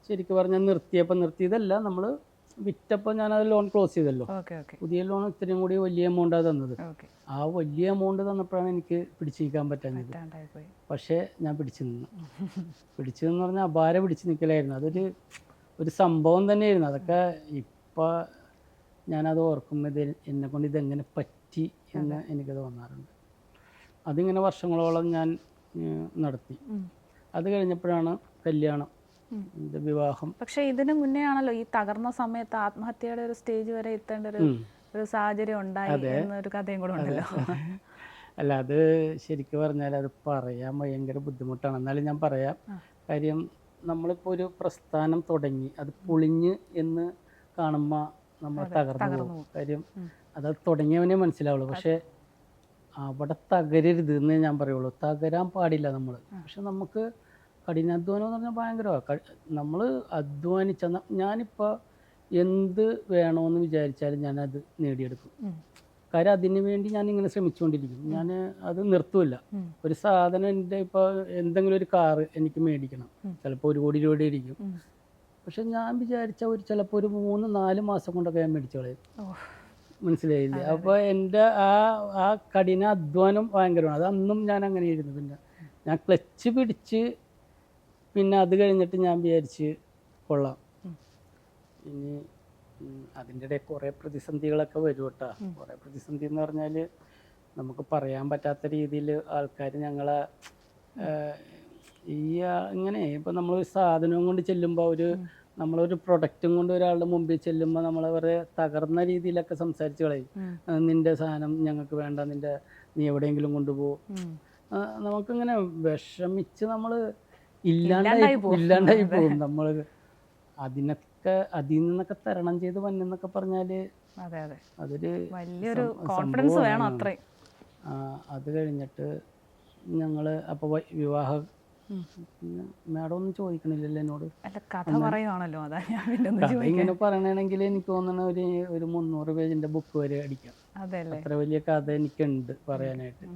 ശരിക്കും പറഞ്ഞാൽ നിർത്തിയതല്ല, നമ്മൾ വിറ്റപ്പോൾ ഞാനത് ലോൺ ക്ലോസ് ചെയ്തല്ലോ. പുതിയ ലോൺ ഇത്രയും കൂടി വലിയ എമൗണ്ടാണ് തന്നത്. ആ വലിയ എമൗണ്ട് തന്നപ്പോഴാണ് എനിക്ക് പിടിച്ചിരിക്കാൻ പറ്റാഞ്ഞത്. പക്ഷേ ഞാൻ പിടിച്ചതെന്ന് പറഞ്ഞാൽ അപാര പിടിച്ച് നിൽക്കലായിരുന്നു. ഒരു സംഭവം തന്നെയായിരുന്നു. അതൊക്കെ ഇപ്പം ഞാനത് ഓർക്കുമ്പോൾ എന്നെക്കൊണ്ട് ഇതെങ്ങനെ പറ്റി എന്ന് എനിക്ക് തോന്നാറുണ്ട്. അതിങ്ങനെ വർഷങ്ങളോളം ഞാൻ നടത്തി. അത് കഴിഞ്ഞപ്പോഴാണ് കല്യാണം, എൻ്റെ വിവാഹം. പക്ഷെ ഇതിന് മുന്നേ ആണല്ലോ ഈ തകർന്ന സമയത്ത് ആത്മഹത്യയുടെ ഒരു സ്റ്റേജ് വരെ എത്തേണ്ട ഒരു സാഹചര്യം ഉണ്ടായി എന്നൊരു കഥയും കൂടെ ഉണ്ടല്ലോ. അല്ല, അത് ശരിക്കും പറഞ്ഞാൽ അത് പറയാൻ ഭയങ്കര ബുദ്ധിമുട്ടാണ്. എന്നാലും ഞാൻ പറയാം. കാര്യം നമ്മളിപ്പോൾ ഒരു പ്രസ്ഥാനം തുടങ്ങി അത് പൊളിഞ്ഞ് എന്ന് കാണുമ്പോൾ നമ്മൾ തകർന്നു പോകും. കാര്യം അത് തുടങ്ങിയവനെ മനസ്സിലാവുള്ളൂ. പക്ഷേ അവിടെ തകരരുത് എന്ന് ഞാൻ പറയുള്ളൂ. തകരാൻ പാടില്ല നമ്മൾ. പക്ഷെ നമുക്ക് കഠിനാധ്വാനം എന്ന് പറഞ്ഞാൽ ഭയങ്കരമാണ്. നമ്മൾ അധ്വാനിച്ച ഞാനിപ്പോൾ എന്ത് വേണമെന്ന് വിചാരിച്ചാലും ഞാനത് നേടിയെടുക്കും. കാര്യം അതിനു വേണ്ടി ഞാനിങ്ങനെ ശ്രമിച്ചുകൊണ്ടിരിക്കും. ഞാൻ അത് നിർത്തൂല. ഒരു സാധനം എൻ്റെ ഇപ്പോൾ എന്തെങ്കിലും ഒരു കാറ് എനിക്ക് മേടിക്കണം, ചിലപ്പോൾ 1 കോടി രൂപയുടെ ഇരിക്കും. പക്ഷെ ഞാൻ വിചാരിച്ച ചിലപ്പോൾ ഒരു 3-4 മാസം കൊണ്ടൊക്കെ ഞാൻ മേടിച്ചു കളയും. മനസ്സിലായില്ലേ? അപ്പോൾ എൻ്റെ ആ കഠിന അധ്വാനം ഭയങ്കരമാണ്. അത് അന്നും ഞാൻ അങ്ങനെ ആയിരുന്നു. പിന്നെ ഞാൻ ക്ലച്ച് പിടിച്ച് പിന്നെ അത് കഴിഞ്ഞിട്ട് ഞാൻ വിചാരിച്ച് കൊള്ളാം, ഇനി അതിൻ്റെ ഇടയിൽ കുറേ പ്രതിസന്ധികളൊക്കെ വരും കേട്ടോ. കുറേ പ്രതിസന്ധി എന്ന് പറഞ്ഞാൽ നമുക്ക് പറയാൻ പറ്റാത്ത രീതിയിൽ ആൾക്കാർ ഞങ്ങളെ ഇങ്ങനെ ഇപ്പം നമ്മളൊരു സാധനവും കൊണ്ട് ചെല്ലുമ്പോൾ നമ്മളൊരു പ്രൊഡക്റ്റും കൊണ്ട് ഒരാളുടെ മുമ്പിൽ ചെല്ലുമ്പോൾ നമ്മളെ വെറുതെ തകർന്ന രീതിയിലൊക്കെ സംസാരിച്ച് കളയും. നിൻ്റെ സാധനം ഞങ്ങൾക്ക് വേണ്ട, നീ എവിടെയെങ്കിലും കൊണ്ടുപോകും. നമുക്കിങ്ങനെ വിഷമിച്ച് നമ്മൾ ഇല്ലാണ്ടായി പോകും. നമ്മൾ അതിൽ നിന്നൊക്കെ തരണം ചെയ്ത് വന്നെന്നൊക്കെ പറഞ്ഞാൽ അതൊരു വലിയൊരു കോൺഫിഡൻസ് വേണം. അത്രയും അത് കഴിഞ്ഞിട്ട് ഞങ്ങൾ അപ്പോൾ വിവാഹം മാഡം ഒന്നും ചോദിക്കണില്ലല്ലോ എന്നോട്. കഥ പറയുവാണല്ലോ, അതാ ഞാൻ കഥ ഇങ്ങനെ പറയണമെങ്കിൽ എനിക്ക് തോന്നുന്ന ഒരു 300 പേജിന്റെ ബുക്ക് വരെ അടിക്കാം. അത്ര വലിയ കഥ എനിക്കുണ്ട് പറയാനായിട്ട്.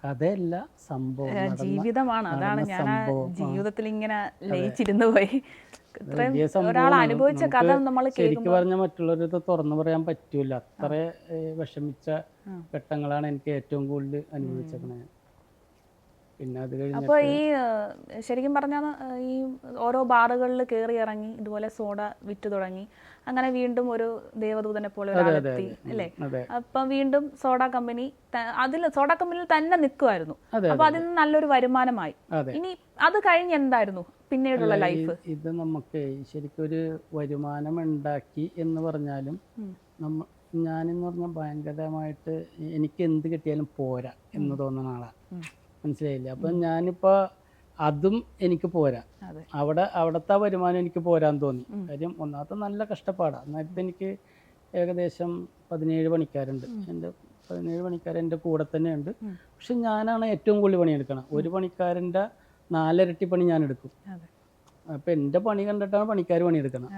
കഥയല്ല, സംഭവം, ജീവിതമാണ്. അതാണ് ഞാൻ ജീവിതത്തിൽ ഇങ്ങനെ ലയിച്ചിരുന്നു പോയി. ഒരാൾ അനുഭവിച്ച കഥ നമ്മൾ ശരിക്കും പറഞ്ഞാൽ മറ്റുള്ളവരത് തുറന്നു പറയാൻ പറ്റൂല. അത്ര വിഷമിച്ച ഘട്ടങ്ങളാണ് എനിക്ക് ഏറ്റവും കൂടുതൽ അനുഭവിച്ചേക്കണേ. പിന്നെ അത് കഴിഞ്ഞ് അപ്പോൾ ഈ ശരിക്കും പറഞ്ഞാൽ ഈ ഓരോ ബാറുകളിൽ കയറി ഇറങ്ങി ഇതുപോലെ സോഡ വിറ്റ് തുടങ്ങി. അങ്ങനെ വീണ്ടും ഒരു ദേവദൂതനെ പോലെ ഒരാളെത്തി അല്ലേ? അപ്പം വീണ്ടും സോഡ കമ്പനിയിൽ തന്നെ നിൽക്കുമായിരുന്നു. അപ്പൊ അതിൽ നിന്ന് നല്ലൊരു വരുമാനമായി. ഇനി അത് കഴിഞ്ഞ് എന്തായിരുന്നു പിന്നീടുള്ള ലൈഫ്? ഇത് നമുക്ക് ശരിക്കും ഒരു വരുമാനം ഉണ്ടാക്കി എന്ന് പറഞ്ഞാലും ഞാനെന്ന് പറഞ്ഞാൽ ഭയങ്കരമായിട്ട് എനിക്ക് എന്ത് കിട്ടിയാലും പോരാ എന്ന് തോന്നുന്ന ആളാണ്. മനസ്സിലായില്ല? അപ്പം ഞാനിപ്പോൾ അതും എനിക്ക് പോരാ. അവിടുത്തെ വരുമാനം എനിക്ക് പോരാന്ന് തോന്നി. കാര്യം ഒന്നാമത്തെ നല്ല കഷ്ടപ്പാടാണ്. നേരത്തെ എനിക്ക് ഏകദേശം 17 പണിക്കാരുണ്ട്. 17 പണിക്കാർ എൻ്റെ കൂടെ തന്നെ ഉണ്ട്. പക്ഷെ ഞാനാണ് ഏറ്റവും കൂടുതൽ പണിയെടുക്കണം. ഒരു പണിക്കാരൻ്റെ 4 ഇരട്ടി പണി ഞാൻ എടുക്കും. അപ്പം എൻ്റെ പണി കണ്ടിട്ടാണ് പണിക്കാർ പണിയെടുക്കണം.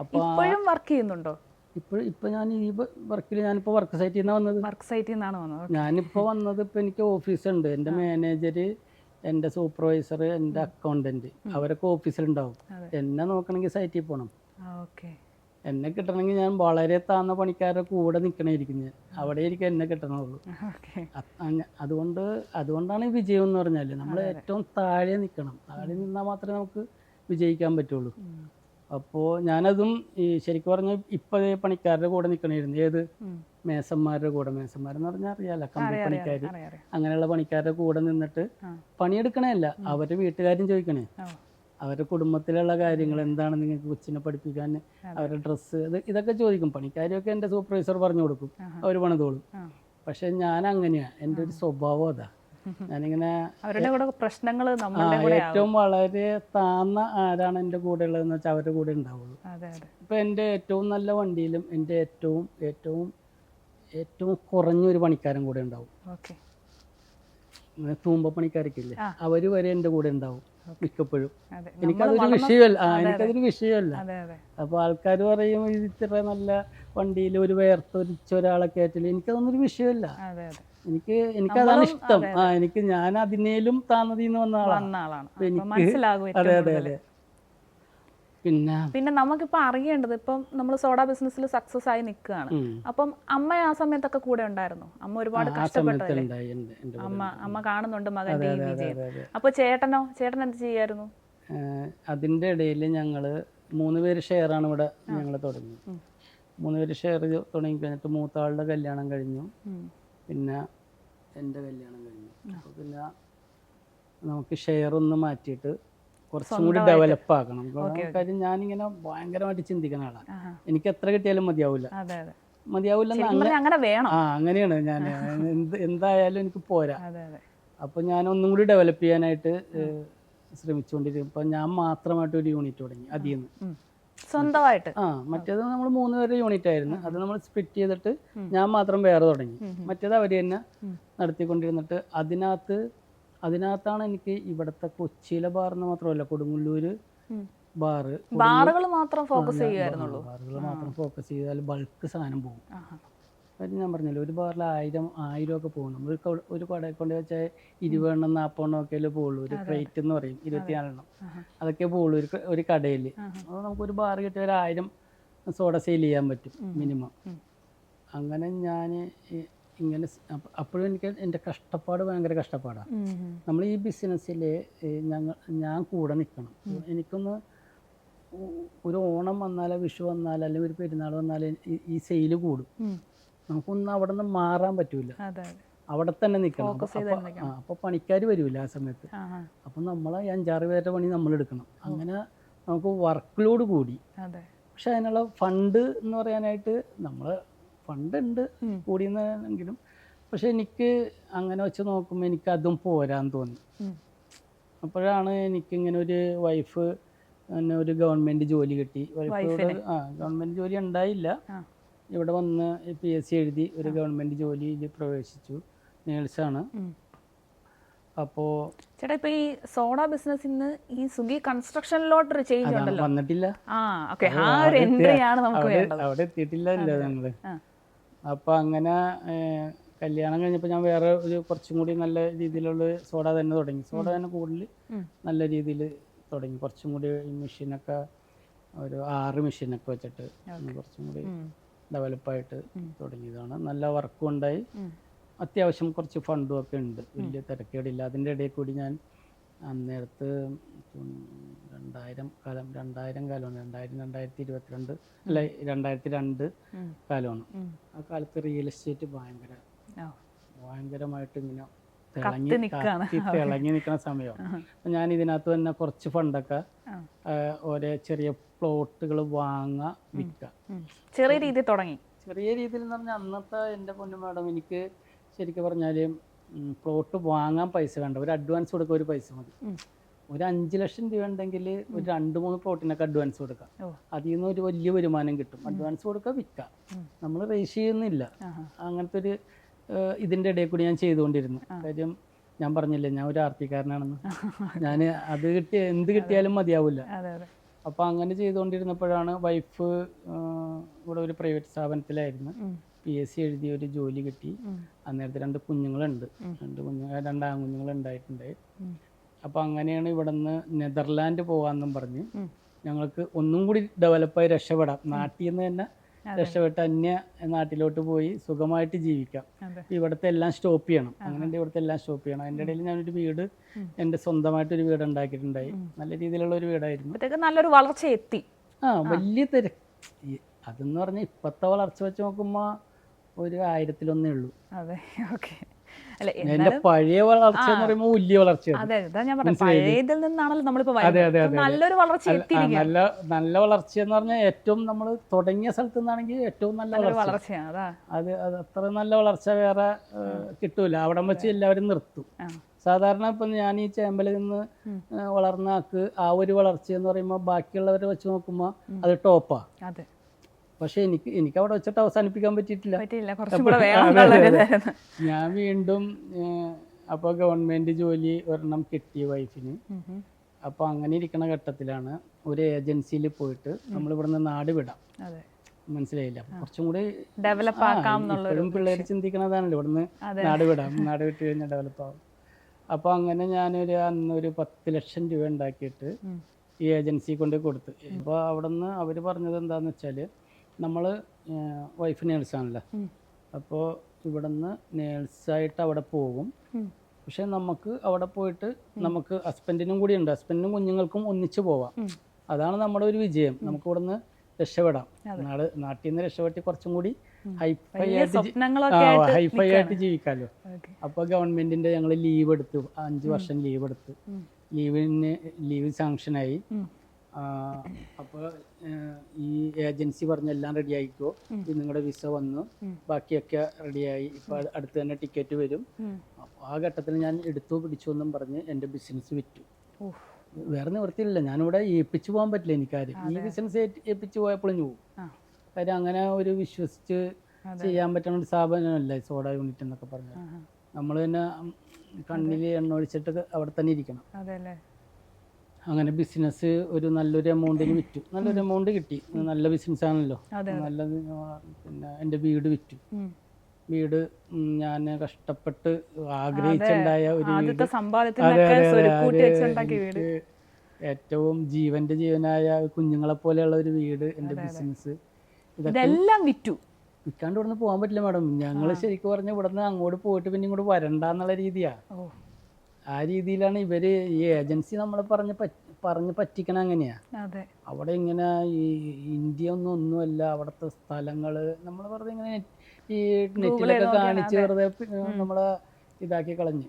അപ്പോൾ വർക്ക് ചെയ്യുന്നുണ്ടോ? ഇപ്പൊ ഞാൻ ഈ വർക്കിൽ ഞാനിപ്പോൾ വർക്ക് സൈറ്റിൽ നിന്നാണ് വന്നത്. ഞാനിപ്പോൾ വന്നത് ഇപ്പം എനിക്ക് ഓഫീസുണ്ട്. എൻ്റെ മാനേജർ, എൻ്റെ സൂപ്പർവൈസർ, എൻ്റെ അക്കൗണ്ടന്റ് അവരൊക്കെ ഓഫീസിലുണ്ടാവും. എന്നെ നോക്കണമെങ്കിൽ സൈറ്റിൽ പോകണം. എന്നെ കിട്ടണമെങ്കിൽ ഞാൻ വളരെ താഴ്ന്ന പണിക്കാരുടെ കൂടെ നിൽക്കണമായിരിക്കും. ഞാൻ അവിടെ ആയിരിക്കും എന്നെ കിട്ടണുള്ളൂ. അതുകൊണ്ടാണ് ഈ വിജയം എന്ന് പറഞ്ഞാൽ നമ്മൾ ഏറ്റവും താഴെ നിൽക്കണം. താഴെ നിന്നാൽ മാത്രമേ നമുക്ക് വിജയിക്കാൻ പറ്റുള്ളൂ. അപ്പോൾ ഞാനതും ഈ ശരിക്കും പറഞ്ഞാൽ ഇപ്പോഴേ പണിക്കാരുടെ കൂടെ നിൽക്കണമായിരുന്നു. ഏത് മേസന്മാരുടെ കൂടെ. മേസന്മാരെന്ന് പറഞ്ഞാൽ അറിയാലോ, കമ്പനി പണിക്കാർ, അങ്ങനെയുള്ള പണിക്കാരുടെ കൂടെ നിന്നിട്ട് പണിയെടുക്കണമല്ല, അവരുടെ വീട്ടുകാരും ചോദിക്കണേ. അവരുടെ കുടുംബത്തിലുള്ള കാര്യങ്ങൾ എന്താണ്, നിങ്ങൾക്ക് കൊച്ചിനെ പഠിപ്പിക്കാൻ, അവരുടെ ഡ്രസ്സ്, ഇതൊക്കെ ചോദിക്കും. പണിക്കാരൊക്കെ എൻ്റെ സൂപ്പർവൈസർ പറഞ്ഞു കൊടുക്കും, അവർ പണിതോളും. പക്ഷെ ഞാൻ അങ്ങനെയാണ്, എൻ്റെ ഒരു സ്വഭാവം അതാ. ഞാനിങ്ങനെ പ്രശ്നങ്ങൾ ഏറ്റവും വളരെ താന്ന ആരാണ് എൻ്റെ കൂടെ ഉള്ളതെന്ന് വെച്ചാൽ അവരുടെ കൂടെ ഉണ്ടാവുള്ളൂ. ഇപ്പൊ എൻ്റെ ഏറ്റവും നല്ല വണ്ടിയിലും എൻ്റെ ഏറ്റവും ഏറ്റവും ഏറ്റവും കുറഞ്ഞൊരു പണിക്കാരൻ കൂടെ ഉണ്ടാവും. തൂമ്പ പണിക്കാരൊക്കെ ഇല്ലേ, അവര് വരെ എൻ്റെ കൂടെ ഉണ്ടാവും മിക്കപ്പോഴും. എനിക്കതൊരു വിഷയമല്ല. അപ്പൊ ആൾക്കാർ പറയും ഇത്ര നല്ല വണ്ടിയിൽ ഒരു വേർത്തൊരിച്ച ഒരാളെ കയറ്റില്ല. എനിക്കതൊന്നൊരു വിഷയമല്ല. എനിക്കതാണ് ഇഷ്ടം. ഞാൻ അതിനേലും താന്നതിന്ന് വന്ന ആളാണ്. അതെ. പിന്നെ നമുക്കിപ്പോൾ അറിയേണ്ടത്, ഇപ്പം നമ്മൾ സോഡ ബിസിനസ്സിൽ സക്സസ് ആയി നിൽക്കുകയാണ്. അപ്പം അമ്മ ആ സമയത്തൊക്കെ കൂടെ ഉണ്ടായിരുന്നു? അമ്മ ഒരുപാട് കഷ്ടപ്പെട്ടല്ലേ? അമ്മ കാണുന്നുണ്ട് മകന്റെ ഈ വിജയം. അപ്പോൾ ചേട്ടൻ എന്ത് ചെയ്യായിരുന്നു? അതിൻ്റെ ഇടയിൽ ഞങ്ങള് 3 പേര് ഷെയറാണ് ഇവിടെ ഞങ്ങൾ തുടങ്ങി. 3 പേര് ഷെയർ തുടങ്ങി കഴിഞ്ഞിട്ട് മൂത്താളുടെ കല്യാണം കഴിഞ്ഞു, പിന്നെ എൻ്റെ കല്യാണം കഴിഞ്ഞു. അപ്പോൾ പിന്നെ നമുക്ക് ഷെയർ ഒന്ന് മാറ്റിയിട്ട് കുറച്ചും കൂടി ഡെവലപ്പ് ആക്കണം. കാര്യം ഞാനിങ്ങനെ ഭയങ്കരമായിട്ട് ചിന്തിക്കുന്ന ആളാണ്. എനിക്ക് എത്ര കിട്ടിയാലും മതിയാവില്ല. അങ്ങനെയാണ് ഞാൻ. എന്തായാലും എനിക്ക് പോരാ. അപ്പോൾ ഞാൻ ഒന്നും കൂടി ഡെവലപ്പ് ചെയ്യാനായിട്ട് ശ്രമിച്ചുകൊണ്ടിരിക്കും. ഇപ്പം ഞാൻ മാത്രമായിട്ട് ഒരു യൂണിറ്റ് തുടങ്ങി അതിൽ നിന്ന്. സ്വന്തമായിട്ട് മറ്റേത് നമ്മൾ 3 പേരുടെ യൂണിറ്റ് ആയിരുന്നു. അത് നമ്മൾ സ്പ്ലിറ്റ് ചെയ്തിട്ട് ഞാൻ മാത്രം വേറെ തുടങ്ങി. മറ്റേത് അവർ തന്നെ നടത്തിക്കൊണ്ടിരുന്നിട്ട് അതിനകത്താണ് എനിക്ക് ഇവിടുത്തെ കൊച്ചിയിലെ ബാറിന് മാത്രമല്ല, കൊടുങ്ങല്ലൂര് ബാറുകൾ മാത്രം ഫോക്കസ് ചെയ്യുമായിരുന്നുള്ളൂ. ബാറുകൾ മാത്രം ഫോക്കസ് ചെയ്താൽ ബൾക്ക് സാധനം പോകും. കാര്യം ഞാൻ പറഞ്ഞല്ലോ, ഒരു ബാറിൽ 1000 ഒക്കെ പോകും. നമ്മൾ ഒരു കടയിൽ കൊണ്ട് വെച്ചാൽ 20 എണ്ണം 40 എണ്ണം ഒക്കെ പോകുള്ളൂ. ഒരു ക്രേറ്റ് എന്ന് പറയും, 24 എണ്ണം അതൊക്കെ പോകുള്ളൂ ഒരു കടയിൽ. അപ്പോൾ നമുക്കൊരു ബാർ കിട്ടിയ 1000 സോഡ സെയിൽ ചെയ്യാൻ പറ്റും മിനിമം. അങ്ങനെ ഞാൻ ഇങ്ങനെ അപ്പോഴും എനിക്ക് എൻ്റെ കഷ്ടപ്പാട് ഭയങ്കര കഷ്ടപ്പാടാണ്. നമ്മൾ ഈ ബിസിനസ്സിൽ ഞാൻ കൂടെ നിൽക്കണം. എനിക്കൊന്ന് ഒരു ഓണം വന്നാൽ, വിഷു വന്നാൽ, അല്ലെങ്കിൽ ഒരു പെരുന്നാൾ വന്നാൽ ഈ സെയിൽ കൂടും. നമുക്കൊന്നും അവിടെ നിന്ന് മാറാൻ പറ്റൂല, അവിടെ തന്നെ നിൽക്കണം. അപ്പോൾ പണിക്കാർ വരില്ല ആ സമയത്ത്. അപ്പം നമ്മൾ 5-6 പേരുടെ പണി നമ്മൾ എടുക്കണം. അങ്ങനെ നമുക്ക് വർക്ക് ലോഡ് കൂടി. പക്ഷെ അതിനുള്ള ഫണ്ട് എന്ന് പറയാനായിട്ട് നമ്മൾ ഫണ്ട് ഉണ്ട് കൂടിയെന്നെങ്കിലും, പക്ഷെ എനിക്ക് അങ്ങനെ വെച്ച് നോക്കുമ്പോൾ എനിക്ക് അതും പോരാന്ന് തോന്നി. അപ്പോഴാണ് എനിക്കിങ്ങനെ ഒരു വൈഫ് തന്നെ ഒരു ഗവൺമെൻറ് ജോലി കിട്ടി. വൈഫിനോട് ഗവൺമെൻറ് ജോലി ഉണ്ടായില്ല. ഇവിടെ വന്ന് PSC എഴുതി ഒരു ഗവൺമെൻറ് ജോലിയിൽ പ്രവേശിച്ചു. നേഴ്സാണ്. അപ്പോൾ ചേട്ടാ ഇപ്പോൾ ഈ സോഡ ബിസിനസ്സിൽ നിന്ന് ഈ സ്വിഗ്ഗി കൺസ്ട്രക്ഷനിലോട്ടൊരു ചേഞ്ച് ഉണ്ടല്ലോ, വന്നിട്ടില്ല. അവിടെ എത്തിയിട്ടില്ല ഞങ്ങൾ. അപ്പോൾ അങ്ങനെ കല്യാണം കഴിഞ്ഞപ്പോൾ ഞാൻ വേറെ ഒരു കുറച്ചും കൂടി നല്ല രീതിയിലുള്ള സോഡ തന്നെ തുടങ്ങി. സോഡ തന്നെ കൂടുതൽ നല്ല രീതിയിൽ തുടങ്ങി. കുറച്ചും കൂടി മെഷീനൊക്കെ ഒരു 6 മെഷീനൊക്കെ വെച്ചിട്ട് കുറച്ചും കൂടി ഡെവലപ്പായിട്ട് തുടങ്ങിയതാണ്. നല്ല വർക്കും ഉണ്ടായി. അത്യാവശ്യം കുറച്ച് ഫണ്ടും ഒക്കെ ഉണ്ട്. വലിയ തിരക്കേടില്ല. അതിൻ്റെ ഇടയിൽ കൂടി ഞാൻ അന്നേരത്ത് 2000 കാലമാണ്, 2022 അല്ല 2002 കാലമാണ്. ആ കാലത്ത് റിയൽ എസ്റ്റേറ്റ് ഭയങ്കരമായിട്ട് ഇങ്ങനെ തിളങ്ങി നിൽക്കുന്ന സമയമാണ്. അപ്പം ഞാൻ ഇതിനകത്ത് തന്നെ കുറച്ച് ഫണ്ടൊക്കെ ഓരോ ചെറിയ പ്ലോട്ടുകൾ വിൽക്കുക. ചെറിയ രീതിയിൽ തുടങ്ങി. ചെറിയ രീതിയിൽ എന്ന് പറഞ്ഞാൽ അന്നത്തെ എൻ്റെ പൊന്നു മാഡം, എനിക്ക് ശരിക്കും പറഞ്ഞാൽ പ്ലോട്ട് വാങ്ങാൻ പൈസ വേണ്ട, ഒരു അഡ്വാൻസ് കൊടുക്കുക, ഒരു പൈസ മതി. ഒരു 5 ലക്ഷം രൂപ ഉണ്ടെങ്കിൽ ഒരു 2-3 പ്ലോട്ടിനൊക്കെ അഡ്വാൻസ് കൊടുക്കാം. അതിൽ നിന്ന് ഒരു വലിയ വരുമാനം കിട്ടും. അഡ്വാൻസ് കൊടുക്കുക, വിൽക്കാം. നമ്മൾ റേസ് ചെയ്യുന്നില്ല. അങ്ങനത്തെ ഒരു ഇതിൻ്റെ ഇടയിൽ കൂടി ഞാൻ ചെയ്തുകൊണ്ടിരുന്നു. കാര്യം ഞാൻ പറഞ്ഞില്ലേ, ഞാൻ ഒരു ആർത്തിക്കാരനാണെന്ന്. ഞാൻ അത് എന്ത് കിട്ടിയാലും മതിയാവില്ല. അപ്പോൾ അങ്ങനെ ചെയ്തുകൊണ്ടിരുന്നപ്പോഴാണ് വൈഫ് ഇവിടെ ഒരു പ്രൈവറ്റ് സ്ഥാപനത്തിലായിരുന്നു. PSC എഴുതി ഒരു ജോലി കിട്ടി. അന്നേരത്തെ 2 കുഞ്ഞുങ്ങളുണ്ട്. 2 ആൺകുഞ്ഞുങ്ങളുണ്ടായിട്ടുണ്ടായി. അപ്പോൾ അങ്ങനെയാണ് ഇവിടെ നിന്ന് നെതർലാൻഡ് പോകാമെന്നും പറഞ്ഞ് ഞങ്ങൾക്ക് ഒന്നും കൂടി ഡെവലപ്പായി രക്ഷപ്പെടാം, നാട്ടിൽ നിന്ന് തന്നെ രക്ഷപ്പെട്ട് അന്യ നാട്ടിലോട്ട് പോയി സുഖമായിട്ട് ജീവിക്കാം. ഇവിടുത്തെ എല്ലാം സ്റ്റോപ്പ് ചെയ്യണം. അങ്ങനെ ഇവിടുത്തെ എല്ലാം സ്റ്റോപ്പ് ചെയ്യണം. അതിൻ്റെ ഇടയിൽ ഞാനൊരു വീട്, എൻ്റെ സ്വന്തമായിട്ടൊരു വീട് ഉണ്ടാക്കിയിട്ടുണ്ടായി. നല്ല രീതിയിലുള്ള ഒരു വീടായിരുന്നു. നല്ലൊരു വളർച്ച എത്തി. വലിയ തിരക്ക്. അതെന്ന് പറഞ്ഞാൽ ഇപ്പോഴത്തെ വളർച്ച വെച്ച് നോക്കുമ്പോൾ ഒരു 1000-1 ഉള്ളൂ. എന്റെ പഴയ വളർച്ച എന്ന് പറയുമ്പോൾ വലിയ വളർച്ചയാണ്. നല്ല വളർച്ച എന്ന് പറഞ്ഞാൽ ഏറ്റവും നമ്മൾ തുടങ്ങിയ സ്ഥലത്ത് നിന്നാണെങ്കിൽ ഏറ്റവും നല്ല വളർച്ചയാണ്. അത് അത്ര നല്ല വളർച്ച വേറെ കിട്ടൂല. അവിടെ വെച്ച് എല്ലാവരും നിർത്തും. സാധാരണ ഇപ്പം ഞാൻ ഈ ചേമ്പലിൽ നിന്ന് വളർന്ന ആ ഒരു വളർച്ച എന്ന് പറയുമ്പോൾ ബാക്കിയുള്ളവരെ വെച്ച് നോക്കുമ്പോൾ അത് ടോപ്പാ. പക്ഷെ എനിക്ക് അവിടെ വെച്ചിട്ട് അവസാനിപ്പിക്കാൻ പറ്റിയിട്ടില്ല. ഞാൻ വീണ്ടും അപ്പോൾ ഗവൺമെൻറ് ജോലി ഒരെണ്ണം കിട്ടി വൈഫിന്. അപ്പോൾ അങ്ങനെ ഇരിക്കുന്ന ഘട്ടത്തിലാണ് ഒരു ഏജൻസിയിൽ പോയിട്ട് നമ്മളിവിടുന്ന് നാട് വിടാം, മനസ്സിലായില്ല, കുറച്ചും കൂടി ഡെവലപ്പ് ആക്കാം. പിള്ളേർ ചിന്തിക്കണതാണല്ലോ, ഇവിടുന്ന് നാട് വിടാം, നാട് വിട്ട് കഴിഞ്ഞാൽ ഡെവലപ്പ് ആവും. അപ്പോൾ അങ്ങനെ അന്നൊരു 10 ലക്ഷം രൂപ ഉണ്ടാക്കിയിട്ട് ഈ ഏജൻസി കൊണ്ട് കൊടുത്തു. അപ്പോൾ അവിടെ നിന്ന് അവർ പറഞ്ഞത് എന്താണെന്ന് വെച്ചാൽ, നമ്മൾ വൈഫ് നേഴ്സാണല്ലോ, അപ്പോൾ ഇവിടെ നിന്ന് നേഴ്സായിട്ട് അവിടെ പോകും. പക്ഷെ നമുക്ക് അവിടെ പോയിട്ട് നമുക്ക് ഹസ്ബൻഡിനും കൂടി ഉണ്ട്, ഹസ്ബൻഡിനും കുഞ്ഞുങ്ങൾക്കും ഒന്നിച്ച് പോവാം. അതാണ് നമ്മുടെ ഒരു വിജയം. നമുക്ക് ഇവിടെ നിന്ന് രക്ഷപ്പെടാം, നാട്ടിൽ നിന്ന് രക്ഷപ്പെട്ട് കുറച്ചും കൂടി ഹൈഫൈ ആയിട്ട് ജീവിക്കാമല്ലോ. അപ്പോൾ ഗവൺമെൻറ്റിൻ്റെ ഞങ്ങൾ ലീവ് എടുത്തു, 5 വർഷം ലീവ് എടുത്ത്, ലീവ് സാങ്ഷനായി. അപ്പോൾ ഈ ഏജൻസി പറഞ്ഞ എല്ലാം റെഡി ആയിക്കോ, നിങ്ങളുടെ വിസ വന്നു, ബാക്കിയൊക്കെ റെഡിയായി, ഇപ്പോൾ അടുത്ത് തന്നെ ടിക്കറ്റ് വരും. അപ്പോൾ ആ ഘട്ടത്തിൽ ഞാൻ എടുത്തു പിടിച്ചു എന്നും പറഞ്ഞ് എൻ്റെ ബിസിനസ് വിറ്റു. വേറെ നിവൃത്തിയില്ല, ഞാനിവിടെ ഏൽപ്പിച്ചു പോകാൻ പറ്റില്ല എനിക്കാരും. ഈ ബിസിനസ് ഏൽപ്പിച്ച് പോയപ്പോഴും പോകും. കാര്യം അങ്ങനെ ഒരു വിശ്വസിച്ച് ചെയ്യാൻ പറ്റുന്ന ഒരു സ്ഥാപനമല്ല സോഡ യൂണിറ്റ് എന്നൊക്കെ പറഞ്ഞാൽ. നമ്മൾ തന്നെ കണ്ണിൽ എണ്ണ ഒഴിച്ചിട്ട് അവിടെ തന്നെ ഇരിക്കണം. അങ്ങനെ ബിസിനസ് ഒരു നല്ലൊരു എമൗണ്ടിന് വിറ്റു, നല്ലൊരു എമൗണ്ട് കിട്ടി. നല്ല ബിസിനസ് ആണല്ലോ, നല്ലത്. പിന്നെ എൻ്റെ വീട് വിറ്റു. വീട് ഞാൻ കഷ്ടപ്പെട്ട് ആഗ്രഹിച്ചുണ്ടായ ഒരു വീട്. ഏറ്റവും ജീവനായ കുഞ്ഞുങ്ങളെ പോലെയുള്ള ഒരു വീട്, എൻ്റെ ബിസിനസ്, ഇതെല്ലാം വിറ്റു. വിൽക്കാണ്ട് ഇവിടുന്ന് പോകാൻ പറ്റില്ല മാഡം. ഞങ്ങൾ ശരിക്കും പറഞ്ഞാൽ ഇവിടുന്ന് അങ്ങോട്ട് പോയിട്ട് പിന്നെ ഇങ്ങോട്ട് വരണ്ടെന്നുള്ള രീതിയാണ്. ആ രീതിയിലാണ് ഇവര് ഈ ഏജൻസി നമ്മളെ പറഞ്ഞ് പറ്റിക്കണം. അങ്ങനെയാ അവിടെ ഇങ്ങനെ ഈ ഇന്ത്യ ഒന്നുമല്ല അവിടുത്തെ സ്ഥലങ്ങള് നമ്മൾ വെറുതെ ഇങ്ങനെ ഈ നെറ്റിലൊക്കെ കാണിച്ച് വെറുതെ നമ്മളെ ഇതാക്കി കളഞ്ഞ്.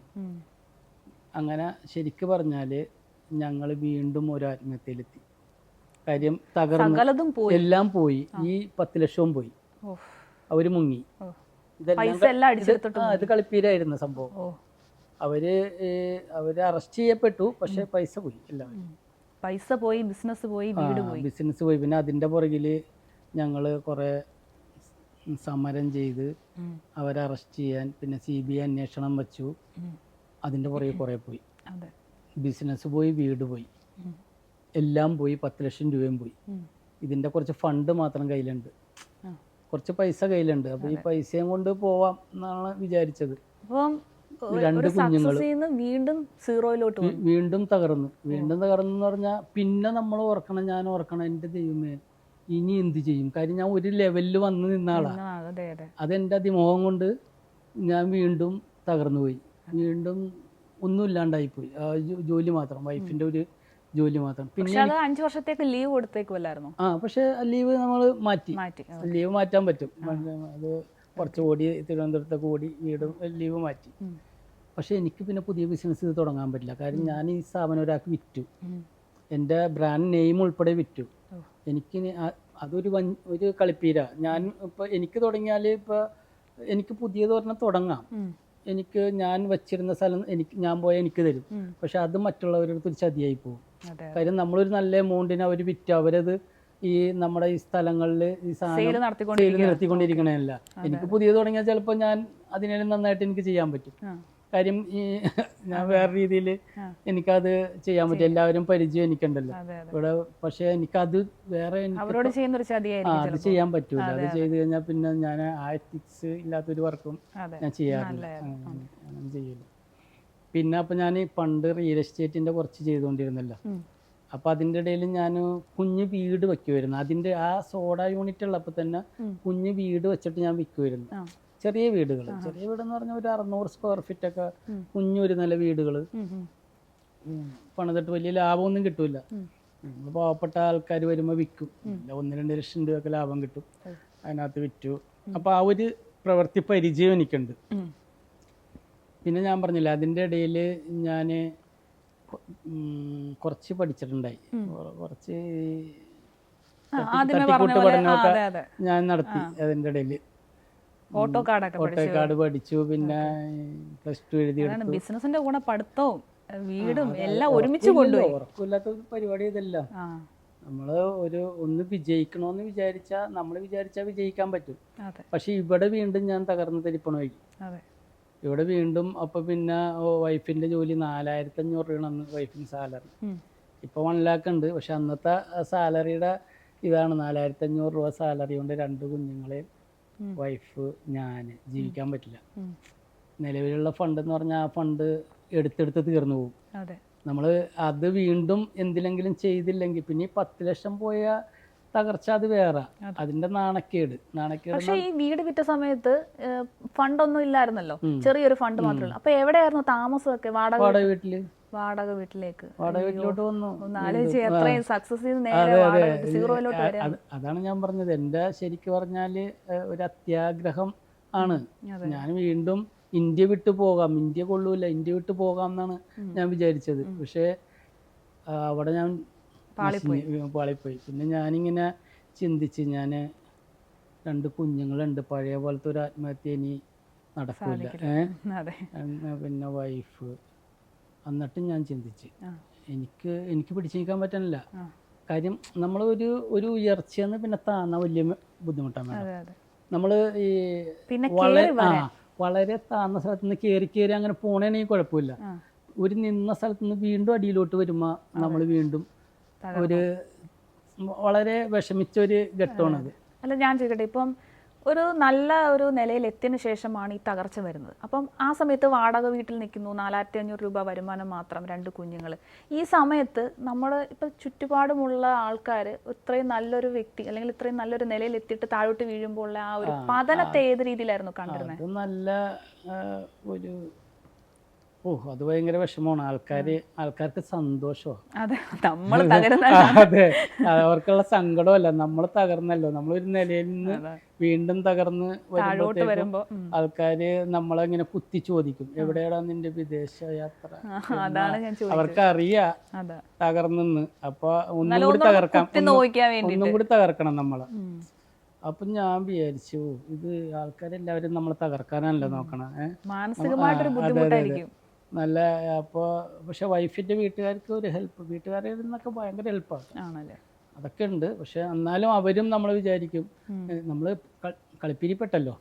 അങ്ങനെ ശരിക്ക് പറഞ്ഞാല് ഞങ്ങൾ വീണ്ടും ഒരു ആത്മഹത്യയിലെത്തി. കാര്യം തകർന്നു, എല്ലാം പോയി. ഈ 10 ലക്ഷവും പോയി, അവര് മുങ്ങി. ഇത് കളിപ്പീരായിരുന്നു സംഭവം. അവര് അറസ്റ്റ് ചെയ്യപ്പെട്ടു, പക്ഷെ പൈസ പോയി, എല്ലാവരും പൈസ പോയി, ബിസിനസ് പോയി, വീട് പോയി, ബിസിനസ് പോയി. പിന്നെ അതിന്റെ പുറകില് ഞങ്ങള് കുറെ സമരം ചെയ്ത് അവരെ അറസ്റ്റ് ചെയ്യാൻ, പിന്നെ CBI അന്വേഷണം വച്ചു. അതിന്റെ പുറകെ കുറെ പോയി. ബിസിനസ് പോയി, വീട് പോയി, എല്ലാം പോയി. 10 ലക്ഷം രൂപയും പോയി. ഇതിന്റെ കുറച്ച് ഫണ്ട് മാത്രം കയ്യിലുണ്ട്, കുറച്ച് പൈസ കയ്യിലുണ്ട്. അപ്പൊ ഈ പൈസയും കൊണ്ട് പോവാം എന്നാണ് വിചാരിച്ചത്. രണ്ട് കുഞ്ഞുങ്ങൾ വീണ്ടും തകർന്നു. എന്ന് പറഞ്ഞാൽ പിന്നെ നമ്മൾ ഓർക്കണം, ഞാൻ ഓർക്കണം, എൻ്റെ ദൈവമേ ഇനി എന്ത് ചെയ്യും. കാര്യം ഞാൻ ഒരു ലെവലിൽ വന്ന് നിന്നാളാണ്. അതെൻ്റെ അതിമോഹം കൊണ്ട് ഞാൻ വീണ്ടും തകർന്നു പോയി. വീണ്ടും ഒന്നും ഇല്ലാണ്ടായിപ്പോയി. ജോലി മാത്രം, വൈഫിന്റെ ഒരു ജോലി മാത്രം. പിന്നെ 5 വർഷത്തേക്ക് ലീവ് കൊടുത്തേക്കുമല്ലായിരുന്നു. പക്ഷെ ലീവ് നമ്മൾ മാറ്റി. ലീവ് മാറ്റാൻ പറ്റും. അത് കുറച്ച് ഓടി, തിരുവനന്തപുരത്തൊക്കെ ഓടി, വീടും ലീവ് മാറ്റി. പക്ഷെ എനിക്ക് പിന്നെ പുതിയ ബിസിനസ് ഇത് തുടങ്ങാൻ പറ്റില്ല. കാര്യം ഞാൻ ഈ സ്ഥാപനം ഒരാൾക്ക് വിറ്റു, എൻ്റെ ബ്രാൻഡ് നെയിം ഉൾപ്പെടെ വിറ്റു. എനിക്ക് അതൊരു കളിപ്പീര. ഞാൻ ഇപ്പൊ എനിക്ക് തുടങ്ങിയാൽ ഇപ്പൊ എനിക്ക് പുതിയത് പറഞ്ഞാൽ തുടങ്ങാം. ഞാൻ വെച്ചിരുന്ന സ്ഥലം ഞാൻ പോയാൽ എനിക്ക് തരും. പക്ഷെ അത് മറ്റുള്ളവരുടെ ഒരു ചതിയായി പോകും. കാര്യം നമ്മളൊരു നല്ല എമൗണ്ടിന് അവർ വിറ്റ് അവരത് ഈ നമ്മുടെ ഈ സ്ഥലങ്ങളിൽ ഈ സാധനം നടത്തിക്കൊണ്ടിരിക്കണല്ല. എനിക്ക് പുതിയത് തുടങ്ങിയാൽ ചിലപ്പോൾ ഞാൻ അതിനേലും നന്നായിട്ട് എനിക്ക് ചെയ്യാൻ പറ്റും. കാര്യം ഞാൻ വേറെ രീതിയിൽ എനിക്കത് ചെയ്യാൻ പറ്റും. എല്ലാവരും പരിചയം എനിക്കുണ്ടല്ലോ ഇവിടെ. പക്ഷെ എനിക്കത് വേറെ അത് ചെയ്യാൻ പറ്റൂല. അത് ചെയ്ത് കഴിഞ്ഞാൽ പിന്നെ ഞാൻ ആ എത്തിക്സ് ഇല്ലാത്തൊരു വർക്കും ഞാൻ ചെയ്യാറില്ല, അങ്ങനെ ചെയ്യില്ല. പിന്നെ അപ്പൊ ഞാൻ പണ്ട് റിയൽ എസ്റ്റേറ്റിന്റെ കുറച്ച് ചെയ്തുകൊണ്ടിരുന്നല്ലോ. അപ്പൊ അതിൻ്റെ ഇടയിൽ ഞാൻ കുഞ്ഞ് വീട് വെക്കുമായിരുന്നു. അതിന്റെ ആ സോഡ യൂണിറ്റ് ഉള്ളപ്പോൾ തന്നെ കുഞ്ഞ് വീട് വെച്ചിട്ട് ഞാൻ വിൽക്കുമായിരുന്നു. ചെറിയ വീടുകൾ, ചെറിയ വീടെന്ന് പറഞ്ഞാൽ ഒരു 600 സ്ക്വയർ ഫീറ്റ് ഒക്കെ കുഞ്ഞൊരു നില വീടുകൾ പണിതിട്ട് വലിയ ലാഭമൊന്നും കിട്ടൂല. പാവപ്പെട്ട ആൾക്കാർ വരുമ്പോൾ വിൽക്കും, 1-2 ലക്ഷം രൂപയൊക്കെ ലാഭം കിട്ടും. അതിനകത്ത് വിറ്റു. അപ്പൊ ആ ഒരു പ്രവൃത്തി പരിചയം എനിക്കുണ്ട്. പിന്നെ ഞാൻ പറഞ്ഞില്ല, അതിൻ്റെ ഇടയിൽ ഞാൻ കുറച്ച് പഠിച്ചിട്ടുണ്ടായി. കുറച്ച് തട്ടിക്കൂട്ട് പഠനമൊക്കെ ഞാൻ നടത്തി. അതിൻ്റെ ഇടയിൽ ഓട്ടോകാർഡ് പഠിച്ചു. പിന്നെ +2 എഴുതിയെടുത്തു. ബിസിനസിന്റെ കൂടെ പഠിത്തവും വീടും എല്ലാം ഒരുമിച്ച് കൊണ്ടുപോയി. ഉറപ്പില്ലാത്ത ഒരു പരിപാടി ഇതെല്ലാം. നമ്മള് ഒന്ന് വിജയിക്കണമെന്ന് വിചാരിച്ചാൽ വിജയിക്കാൻ പറ്റും. പക്ഷെ ഇവിടെ വീണ്ടും ഞാൻ തകർന്ന് തരിപ്പണമായി. ഇവിടെ വീണ്ടും അപ്പൊ പിന്നെ വൈഫിന്റെ ജോലി 4500 രൂപയാണ് വൈഫിന് സാലറി. ഇപ്പൊ 1 lakh ഉണ്ട്. പക്ഷെ അന്നത്തെ സാലറിയുടെ ഇതാണ് 4500 രൂപ സാലറി കൊണ്ട് 2 കുഞ്ഞുങ്ങളെ വൈഫ് ഞാൻ ജീവിക്കാൻ പറ്റില്ല. നിലവിലുള്ള ഫണ്ട് എന്ന് പറഞ്ഞാൽ ആ ഫണ്ട് എടുത്തെടുത്ത് തീർന്നു പോകും. നമ്മള് അത് വീണ്ടും എന്തിലെങ്കിലും ചെയ്തില്ലെങ്കിൽ പിന്നെ ഈ 10 ലക്ഷം പോയ തകർച്ച അത് വേറെ. അതിന്റെ നാണക്കേട്. പക്ഷെ ഈ വീട് വിറ്റ സമയത്ത് ഫണ്ടൊന്നും ഇല്ലായിരുന്നല്ലോ, ചെറിയൊരു ഫണ്ട് മാത്രമേ. അപ്പൊ എവിടെയായിരുന്നു താമസമൊക്കെ? വാടക വീട്ടിലേക്ക്. വാടക വീട്ടിലോട്ട് വന്നു. അതാണ് ഞാൻ പറഞ്ഞത്, എന്റെ ശരിക്ക് പറഞ്ഞാല് ഒരു അത്യാഗ്രഹം ആണ്. ഞാൻ വീണ്ടും ഇന്ത്യ വിട്ടു പോകാം, ഇന്ത്യ കൊള്ളൂല, ഇന്ത്യ വിട്ടു പോകാം എന്നാണ് ഞാൻ വിചാരിച്ചത്. പക്ഷെ അവിടെ ഞാൻ പാളിപ്പോയി. പിന്നെ ഞാനിങ്ങനെ ചിന്തിച്ച്, ഞാൻ 2 കുഞ്ഞുങ്ങളുണ്ട്, പഴയ പോലത്തെ ഒരു ആത്മഹത്യ ഇനി നടക്കില്ല. പിന്നെ വൈഫ്. എന്നിട്ട് ഞാൻ ചിന്തിച്ച് എനിക്ക് പിടിച്ചു നിൽക്കാൻ പറ്റണില്ല. കാര്യം നമ്മൾ ഒരു ഉയർച്ചയെന്ന് പിന്നെ താന്ന വലിയ ബുദ്ധിമുട്ടാണ് മേഡം. നമ്മൾ ഈ വളരെ താന്ന സ്ഥലത്ത് നിന്ന് കയറി അങ്ങനെ പോണേണെങ്കിൽ കുഴപ്പമില്ല. ഒരു നിന്ന സ്ഥലത്ത് നിന്ന് വീണ്ടും അടിയിലോട്ട് വരുമ്പോൾ നമ്മൾ വീണ്ടും ഒരു വളരെ വിഷമിച്ച ഒരു ഘട്ടമാണത്. അല്ല, ഞാൻ ചോദിക്കട്ടെ, ഇപ്പം ഒരു നല്ല ഒരു നിലയിൽ എത്തിയതിന് ശേഷമാണ് ഈ തകർച്ച വരുന്നത്. അപ്പം ആ സമയത്ത് വാടക വീട്ടിൽ നിൽക്കുന്നു, 4500 രൂപ വരുമാനം മാത്രം, 2 കുഞ്ഞുങ്ങൾ. ഈ സമയത്ത് നമ്മൾ ഇപ്പം ചുറ്റുപാടുമുള്ള ആൾക്കാർ ഇത്രയും നല്ലൊരു വ്യക്തി അല്ലെങ്കിൽ ഇത്രയും നല്ലൊരു നിലയിൽ എത്തിയിട്ട് താഴോട്ട് വീഴുമ്പോൾ ആ ഒരു പതനത്തെ ഏത് രീതിയിലായിരുന്നു കണ്ടിരുന്നത്? നല്ല ഒരു അത് ഭയങ്കര വിഷമമാണ്. ആൾക്കാർക്ക് സന്തോഷമാണ്. അതെ, അവർക്കുള്ള സങ്കടമല്ല, നമ്മൾ തകർന്നല്ലോ, നമ്മളൊരു നിലയിൽ നിന്ന് വീണ്ടും തകർന്ന് വരുമ്പോ ആൾക്കാര് നമ്മളെങ്ങനെ കുത്തി ചോദിക്കും, എവിടെയാടാ നിന്റെ വിദേശ യാത്ര? അവർക്കറിയാം തകർന്നെന്ന്. അപ്പൊ ഒന്നും കൂടി തകർക്കണം നമ്മളെ. അപ്പൊ ഞാൻ വിചാരിച്ചു, ഇത് ആൾക്കാരെല്ലാവരും നമ്മളെ തകർക്കാനല്ലോ നോക്കണേ, നല്ല. അപ്പോൾ പക്ഷെ വൈഫിന്റെ വീട്ടുകാർക്ക് ഒരു ഹെൽപ്പ്, വീട്ടുകാരിൽ നിന്നൊക്കെ ഭയങ്കര ഹെൽപ്പാണ്, അതൊക്കെ ഉണ്ട്. പക്ഷെ എന്നാലും അവരും നമ്മൾ വിചാരിക്കും, നമ്മൾ കളിപ്പിരിപ്പെട്ടല്ലോ,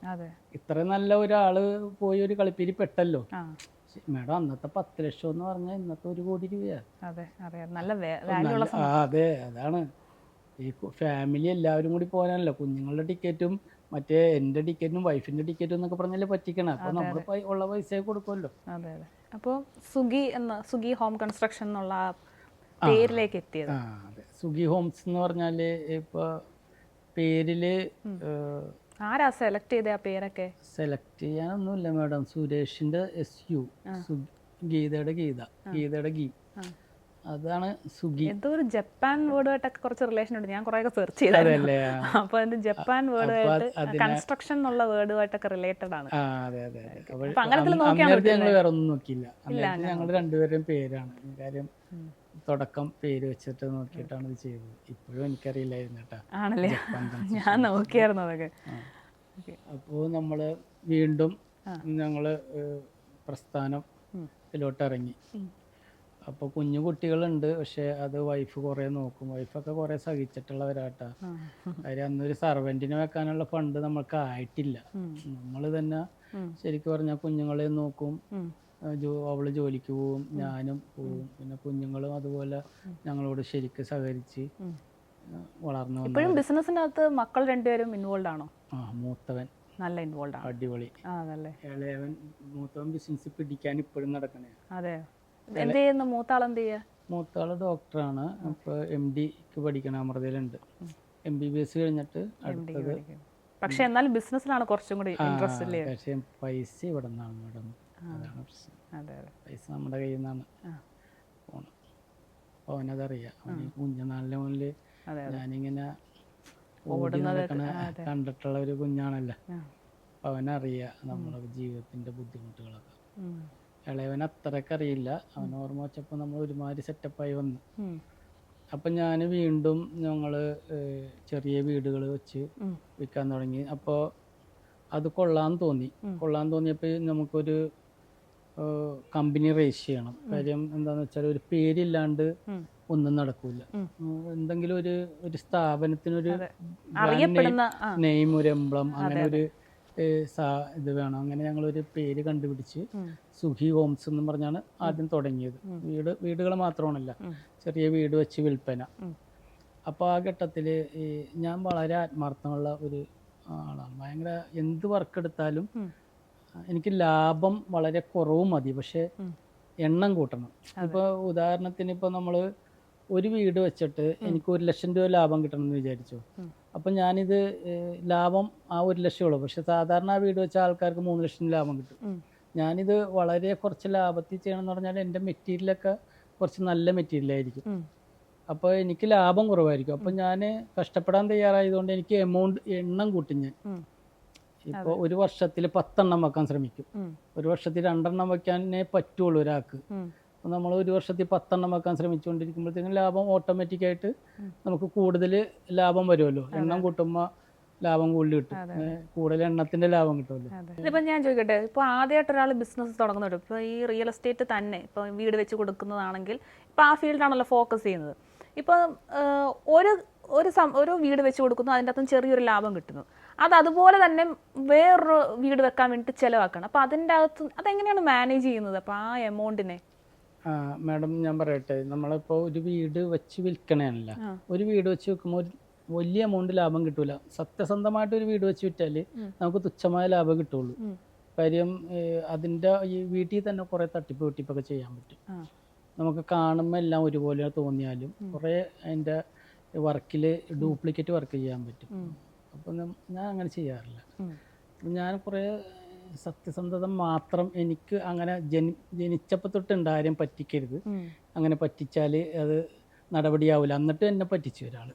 ഇത്ര നല്ല ഒരാള് പോയി ഒരു കളിപ്പിരിപ്പെട്ടല്ലോ. മേഡം, അന്നത്തെ 10 ലക്ഷം എന്ന് പറഞ്ഞാൽ ഇന്നത്തെ 1 കോടി രൂപയാണ്. അതെ, അതാണ്. ഈ ഫാമിലി എല്ലാവരും കൂടി പോകാനല്ലോ, കുഞ്ഞുങ്ങളുടെ ടിക്കറ്റും മറ്റേ എൻ്റെ ടിക്കറ്റും വൈഫിന്റെ ടിക്കറ്റും എന്നൊക്കെ പറഞ്ഞാലേ പറ്റിക്കണം. അപ്പൊ നമ്മൾ ഉള്ള പൈസ കൊടുക്കുമല്ലോ. അപ്പോൾ സുഗി ഹോം കൺസ്ട്രക്ഷൻ എന്നുള്ള പേരിലേക്ക് എത്തിയത്? അതെ, സുഗി ഹോംസ് എന്ന് പറഞ്ഞാല് ഇപ്പൊ പേരില് ആരാ സെലക്ട് ചെയ്ത ആ പേരൊക്കെ? സെലക്ട് ചെയ്യാനൊന്നുമില്ല മേഡം, സുരേഷിന്റെ SU, ഗീതയുടെ ഗീ, അതാണ് സുഗി. എന്തോ ഒരു ജപ്പാൻ വേർഡുമായിട്ടൊക്കെ കുറച്ച് റിലേഷൻ ഉണ്ട്, ഞാൻ കുറെ സെർച്ച് ചെയ്തല്ലേ. അപ്പൊ അതിന്റെ ജപ്പാൻ വേർഡുമായിട്ട് കൺസ്ട്രക്ഷൻ എന്നുള്ള വേർഡുമായിട്ടൊക്കെ റിലേറ്റഡ് ആണ്. വേറെ ഒന്നും നോക്കിയില്ല, ഞങ്ങൾ രണ്ടുപേരുടെയും പേരാണ് കാര്യം. തുടക്കം പേര് വെച്ചിട്ട് നോക്കിയിട്ടാണ് ഇത് ചെയ്തത്. ഇപ്പോഴും എനിക്കറിയില്ലായിരുന്നു കേട്ടാ. ആണല്ലേ, ഞാൻ നോക്കിയായിരുന്നു അതൊക്കെ. അപ്പോൾ നമ്മള് വീണ്ടും ഞങ്ങള് പ്രസ്ഥാനത്തിലോട്ട് ഇറങ്ങി. അപ്പോൾ കുഞ്ഞു കുട്ടികളുണ്ട്, പക്ഷെ അത് വൈഫ് കുറേ നോക്കും. വൈഫൊക്കെ കുറേ സഹിച്ചിട്ടുള്ളവരാട്ടാ. കാര്യം അന്നൊരു സർവൻറ്റിനെ വെക്കാനുള്ള ഫണ്ട് നമ്മൾക്ക് ആയിട്ടില്ല. നമ്മൾ തന്നെ ശരിക്കും പറഞ്ഞാൽ കുഞ്ഞുങ്ങളെ നോക്കും, അവള് ജോലിക്ക് പോവും, ഞാനും പോവും, പിന്നെ കുഞ്ഞുങ്ങളും അതുപോലെ ഞങ്ങളോട് ശരിക്കും സഹകരിച്ച് വളർന്നു. ഇപ്പോഴും ബിസിനസ്സിനകത്ത് മക്കൾ രണ്ടുപേരും ഇൻവോൾവ് ആണോ? മൂത്തവൻ നല്ല ഇൻവോൾവ് ആണ്, അടിപൊളി. ഇളയവൻ മൂത്തവൻ ബിസിനസ് പിടിക്കാൻ ഇപ്പോഴും നടക്കണേ. അതെ, എന്ത് ചെയ്യുന്നു മൂത്താൾ? എന്ത് ചെയ്യാ? മൂത്താള് ഡോക്ടറാണ്. ഇപ്പൊ MDക്ക് പഠിക്കണം, അമൃതയിലുണ്ട്. MBBS കഴിഞ്ഞിട്ട് അടുത്തത്. പക്ഷെ എന്നാലും ബിസിനസ്സിലാണ് കുറച്ചും കൂടി ഇൻട്രസ്റ്റ് ഇല്ലേ? പക്ഷെ പൈസ ഇവിടെ നിന്നാണ് മേഡം, അതാണ് പ്രശ്നം. പൈസ നമ്മുടെ കയ്യിൽ നിന്നാണ് പോണം. അപ്പൊ അവനതറിയാം. കുഞ്ഞുനാളിലെ മുന്നില് ഞാനിങ്ങനെ ഓടി നടക്കണ കണ്ടിട്ടുള്ള ഒരു കുഞ്ഞാണല്ലോ. അവനറിയാം നമ്മുടെ ജീവിതത്തിന്റെ ബുദ്ധിമുട്ടുകളൊക്കെ. ഇളയവൻ അത്രയ്ക്ക് അറിയില്ല, അവൻ ഓർമ്മ വെച്ചപ്പോൾ നമ്മൾ ഒരുമാതിരി സെറ്റപ്പായി വന്നു. അപ്പം ഞാൻ വീണ്ടും ഞങ്ങൾ ചെറിയ വീടുകൾ വെച്ച് വിൽക്കാൻ തുടങ്ങി. അപ്പോൾ അത് കൊള്ളാൻ തോന്നിയപ്പോൾ നമുക്കൊരു കമ്പനി രജിസ്റ്റർ ചെയ്യണം. കാര്യം എന്താണെന്ന് വെച്ചാൽ ഒരു പേരില്ലാണ്ട് ഒന്നും നടക്കൂല. എന്തെങ്കിലും ഒരു സ്ഥാപനത്തിനൊരു നെയിം, ഒരു എംബ്ലം, അങ്ങനെ ഒരു ഇത് വേണം. അങ്ങനെ ഞങ്ങളൊരു പേര് കണ്ടുപിടിച്ച് സുഖി ഹോംസ് എന്ന് പറഞ്ഞാണ് ആദ്യം തുടങ്ങിയത്. വീടുകൾ മാത്രമാണല്ല, ചെറിയ വീട് വെച്ച് വിൽപ്പന. അപ്പോൾ ആ ഘട്ടത്തിൽ ഞാൻ വളരെ ആത്മാർത്ഥമുള്ള ഒരു ആളാണ്. ഭയങ്കര എന്ത് വർക്ക് എടുത്താലും എനിക്ക് ലാഭം വളരെ കുറവ് മതി, പക്ഷെ എണ്ണം കൂട്ടണം. ഇപ്പോൾ ഉദാഹരണത്തിന് ഇപ്പോൾ നമ്മൾ ഒരു വീട് വെച്ചിട്ട് എനിക്ക് 1 ലക്ഷം രൂപ ലാഭം കിട്ടണം എന്ന് വിചാരിച്ചു. അപ്പം ഞാനിത് ലാഭം ആ 1 ലക്ഷം ഉള്ളൂ, പക്ഷെ സാധാരണ ആ വീട് വെച്ച ആൾക്കാർക്ക് 3 ലക്ഷം ലാഭം കിട്ടും. ഞാനിത് വളരെ കുറച്ച് ലാഭത്തിൽ ചെയ്യണം എന്ന് പറഞ്ഞാൽ എൻ്റെ മെറ്റീരിയലൊക്കെ കുറച്ച് നല്ല മെറ്റീരിയലായിരിക്കും. അപ്പോൾ എനിക്ക് ലാഭം കുറവായിരിക്കും. അപ്പം ഞാൻ കഷ്ടപ്പെടാൻ തയ്യാറായതുകൊണ്ട് എനിക്ക് എണ്ണം കൂട്ടും. ഞാൻ ഇപ്പോൾ ഒരു വർഷത്തിൽ 10 എണ്ണം വെക്കാൻ ശ്രമിക്കും. ഒരു വർഷത്തിൽ 2 എണ്ണം വെക്കാനേ പറ്റുള്ളൂ ഒരാൾക്ക്. അപ്പോൾ നമ്മൾ ഒരു വർഷത്തിൽ 10 എണ്ണം വെക്കാൻ ശ്രമിച്ചുകൊണ്ടിരിക്കുമ്പോഴത്തേക്കും ലാഭം ഓട്ടോമാറ്റിക്കായിട്ട് നമുക്ക് കൂടുതൽ ലാഭം വരുമല്ലോ. എണ്ണം കൂട്ടുമ്പോൾ ലാഭം കൂടുതൽ കിട്ടും. കൂടുതൽ എണ്ണത്തിന്റെ ലാഭം കിട്ടുമല്ലോ. ഇതിപ്പോൾ ഞാൻ ചോദിക്കട്ടെ, ഇപ്പോൾ ആദ്യമായിട്ട് ഒരാൾ ബിസിനസ് തുടങ്ങുന്നുണ്ട്, ഇപ്പോൾ ഈ റിയൽ എസ്റ്റേറ്റ് തന്നെ ഇപ്പോൾ വീട് വെച്ച് കൊടുക്കുന്നതാണെങ്കിൽ ഇപ്പോൾ ആ ഫീൽഡാണല്ലോ ഫോക്കസ് ചെയ്യുന്നത്. ഇപ്പോൾ ഒരു ഒരു വീട് വെച്ച് കൊടുക്കുന്നു, അതിൻ്റെ അകത്തും ചെറിയൊരു ലാഭം കിട്ടുന്നു, അതുപോലെ തന്നെ വേറൊരു വീട് വെക്കാൻ വേണ്ടിയിട്ട് ചിലവാക്കണം. അപ്പോൾ അതിൻ്റെ അകത്ത് അതെങ്ങനെയാണ് മാനേജ് ചെയ്യുന്നത് അപ്പോൾ ആ എമൗണ്ടിനെ? മാഡം ഞാൻ പറയട്ടെ, നമ്മളിപ്പോൾ ഒരു വീട് വെച്ച് വിൽക്കണേനല്ല, ഒരു വീട് വെച്ച് വിൽക്കുമ്പോൾ വലിയ എമൗണ്ട് ലാഭം കിട്ടൂല. സത്യസന്ധമായിട്ട് ഒരു വീട് വെച്ച് വിറ്റാൽ നമുക്ക് തുച്ഛമായ ലാഭം കിട്ടുള്ളൂ. കാര്യം അതിൻ്റെ ഈ വീട്ടിൽ തന്നെ കുറേ വെട്ടിപ്പൊക്കെ ചെയ്യാൻ പറ്റും. നമുക്ക് കാണുമ്പോൾ എല്ലാം ഒരുപോലെ തോന്നിയാലും കുറേ അതിൻ്റെ വർക്കിൽ ഡ്യൂപ്ലിക്കേറ്റ് വർക്ക് ചെയ്യാൻ പറ്റും. അപ്പം ഞാൻ അങ്ങനെ ചെയ്യാറില്ല. ഞാൻ കുറേ സത്യസന്ധത മാത്രം, എനിക്ക് അങ്ങനെ ജനിച്ചപ്പോൾ തൊട്ടുണ്ട് ആരെയും പറ്റിക്കരുത്, അങ്ങനെ പറ്റിച്ചാൽ അത് നടപടിയാവില്ല. എന്നിട്ട് എന്നെ പറ്റിച്ചു ഒരാൾ,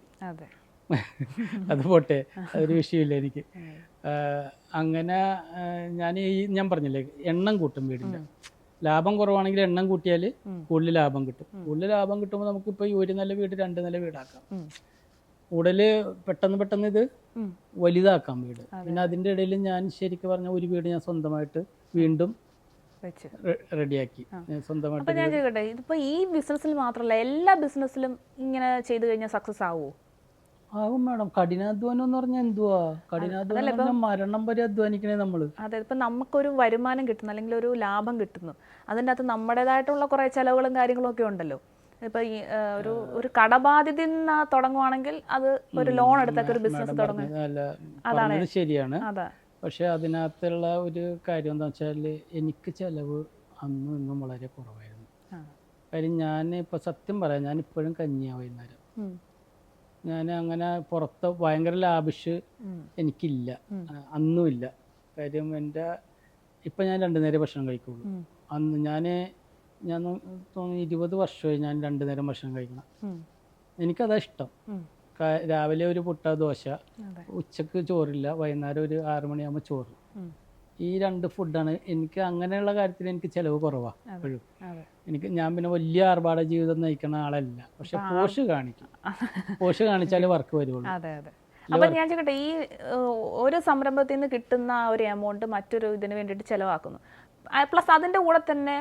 അത് പോട്ടെ, അതൊരു വിഷയമില്ല എനിക്ക്. അങ്ങനെ ഞാൻ പറഞ്ഞില്ലേ, എണ്ണം കൂട്ടും വീടിൻ്റെ. ലാഭം കുറവാണെങ്കിൽ എണ്ണം കൂട്ടിയാൽ കൂടുതൽ ലാഭം കിട്ടും. കൂടുതൽ ലാഭം കിട്ടുമ്പോൾ നമുക്കിപ്പോൾ ഈ 1 നില വീട് 2 നില വീടാക്കാം. കൂടുതൽ പെട്ടെന്ന് ഇത് വലുതാക്കാം വീട്. പിന്നെ അതിൻ്റെ ഇടയിൽ ഞാൻ ശരിക്കും പറഞ്ഞ ഒരു വീട് ഞാൻ സ്വന്തമായിട്ട് വീണ്ടും റെഡിയാക്കി സ്വന്തമായിട്ട്. അപ്പോൾ ഞാൻ ചോദിക്കട്ടെ, ഇതിപ്പോൾ ഈ ബിസിനസ്സിൽ മാത്രമല്ല എല്ലാ ബിസിനസ്സിലും ഇങ്ങനെ ചെയ്തു കഴിഞ്ഞാൽ സക്സസ് ആവുമോ? ആവും മാഡം. കഠിനാധ്വാനം എന്ന് പറഞ്ഞാൽ എന്തുവാ? കഠിനാധ്വാനം മരണം വരെ അധ്വാനിക്കണേ നമ്മള്. അതെ, ഇപ്പം നമുക്കൊരു വരുമാനം കിട്ടുന്നു അല്ലെങ്കിൽ ഒരു ലാഭം കിട്ടുന്നു, അതിൻ്റെ അകത്ത് നമ്മുടേതായിട്ടുള്ള കുറേ ചെലവുകളും കാര്യങ്ങളും ഒക്കെ ഉണ്ടല്ലോ. ഇപ്പം ഈ ഒരു കടബാധ്യതയിൽ നിന്ന് തുടങ്ങുവാണെങ്കിൽ അത് ഒരു ലോൺ എടുത്തൊക്കെ ഒരു ബിസിനസ് തുടങ്ങും. അതാണ് ശരിയാണ്. പക്ഷെ അതിനകത്തുള്ള ഒരു കാര്യം എന്താ വെച്ചാൽ, എനിക്ക് ചെലവ് അന്നും ഇന്നും വളരെ കുറവായിരുന്നു. കാര്യം ഞാൻ ഇപ്പം സത്യം പറയാം, ഞാൻ ഇപ്പോഴും കഞ്ഞിയാ വൈകുന്നേരം. ഞാൻ അങ്ങനെ പുറത്ത് ഭയങ്കര ലാഭിഷ് എനിക്കില്ല, അന്നുമില്ല. കാര്യം എൻ്റെ ഇപ്പം ഞാൻ 2 നേരം ഭക്ഷണം കഴിക്കുള്ളൂ. അന്ന് ഞാൻ തോന്നുന്നു 20 വർഷമായി ഞാൻ 2 നേരം ഭക്ഷണം കഴിക്കണം. എനിക്കതാ ഇഷ്ടം. രാവിലെ ഒരു പുട്ട ദോശ, ഉച്ചക്ക് ചോറില്ല, വൈകുന്നേരം ഒരു 6 മണിയാകുമ്പോൾ ചോറ്. ഈ 2 ഫുഡാണ് എനിക്ക്. അങ്ങനെയുള്ള കാര്യത്തിൽ എനിക്ക് ചിലവ് കുറവാണ് എപ്പോഴും. ഞാൻ പിന്നെ വലിയ ആർഭാട ജീവിതം നയിക്കുന്ന ആളല്ല. പക്ഷെ പോഷ് കാണിച്ചാലേ വർക്ക് വരുള്ളൂ. അപ്പം ഞാൻ ചോദിക്കട്ടെ, ഈ ഒരു സംരംഭത്തിൽ നിന്ന് കിട്ടുന്ന ഒരു എമൗണ്ട് മറ്റൊരു ഇതിന് വേണ്ടിയിട്ട് ചിലവാക്കുന്നു, പ്ലസ് അതിൻ്റെ കൂടെ തന്നെ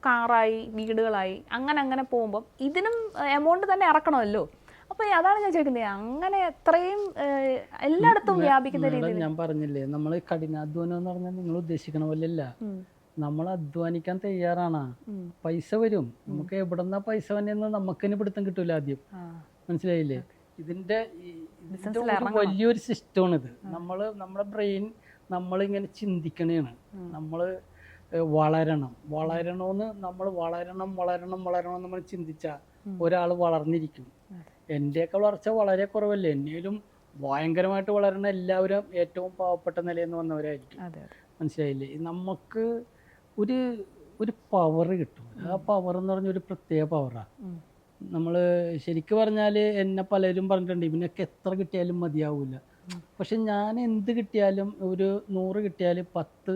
കാറായി വീടുകളായി അങ്ങനെ പോകുമ്പം ഇതിനും എമൗണ്ട് തന്നെ ഇറക്കണമല്ലോ. അപ്പോൾ അതാണ് ഞാൻ ചോദിക്കുന്നത്, അങ്ങനെ എത്രയും എല്ലായിടത്തും വ്യാപിക്കുന്ന രീതിയിൽ. ഞാൻ പറഞ്ഞില്ലേ, നമ്മൾ കഠിനാധ്വാനം എന്ന് പറഞ്ഞാൽ നിങ്ങൾ ഉദ്ദേശിക്കണ പോലെയല്ല. നമ്മൾ അധ്വാനിക്കാൻ തയ്യാറാണ്, പൈസ വരും. നമുക്ക് എവിടെന്നാ പൈസ വന്നെന്ന് നമുക്കിന് പിടുത്തം കിട്ടൂല ആദ്യം. മനസ്സിലായില്ലേ? ഇതിന്റെ വലിയൊരു സിസ്റ്റമാണ് ഇത്. നമ്മുടെ ബ്രെയിൻ നമ്മളിങ്ങനെ ചിന്തിക്കണേണ്. നമ്മൾ വളരണമെന്ന് നമ്മൾ വളരണം നമ്മൾ ചിന്തിച്ചാൽ ഒരാൾ വളർന്നിരിക്കും. എൻ്റെയൊക്കെ വളർച്ച വളരെ കുറവല്ലേ. എന്നേലും ഭയങ്കരമായിട്ട് വളരണ എല്ലാവരും ഏറ്റവും പാവപ്പെട്ട നിലയിൽ നിന്ന് വന്നവരായിരിക്കും. മനസ്സിലായില്ലേ? നമുക്ക് ഒരു പവർ കിട്ടും. ആ പവർ എന്ന് പറഞ്ഞ ഒരു പ്രത്യേക പവറാണ്. നമ്മൾ ശരിക്കും പറഞ്ഞാൽ എന്നെ പലരും പറഞ്ഞിട്ടുണ്ട്, ഇവനൊക്കെ എത്ര കിട്ടിയാലും മതിയാവില്ല. പക്ഷെ ഞാൻ എന്ത് കിട്ടിയാലും ഒരു 100 കിട്ടിയാൽ 10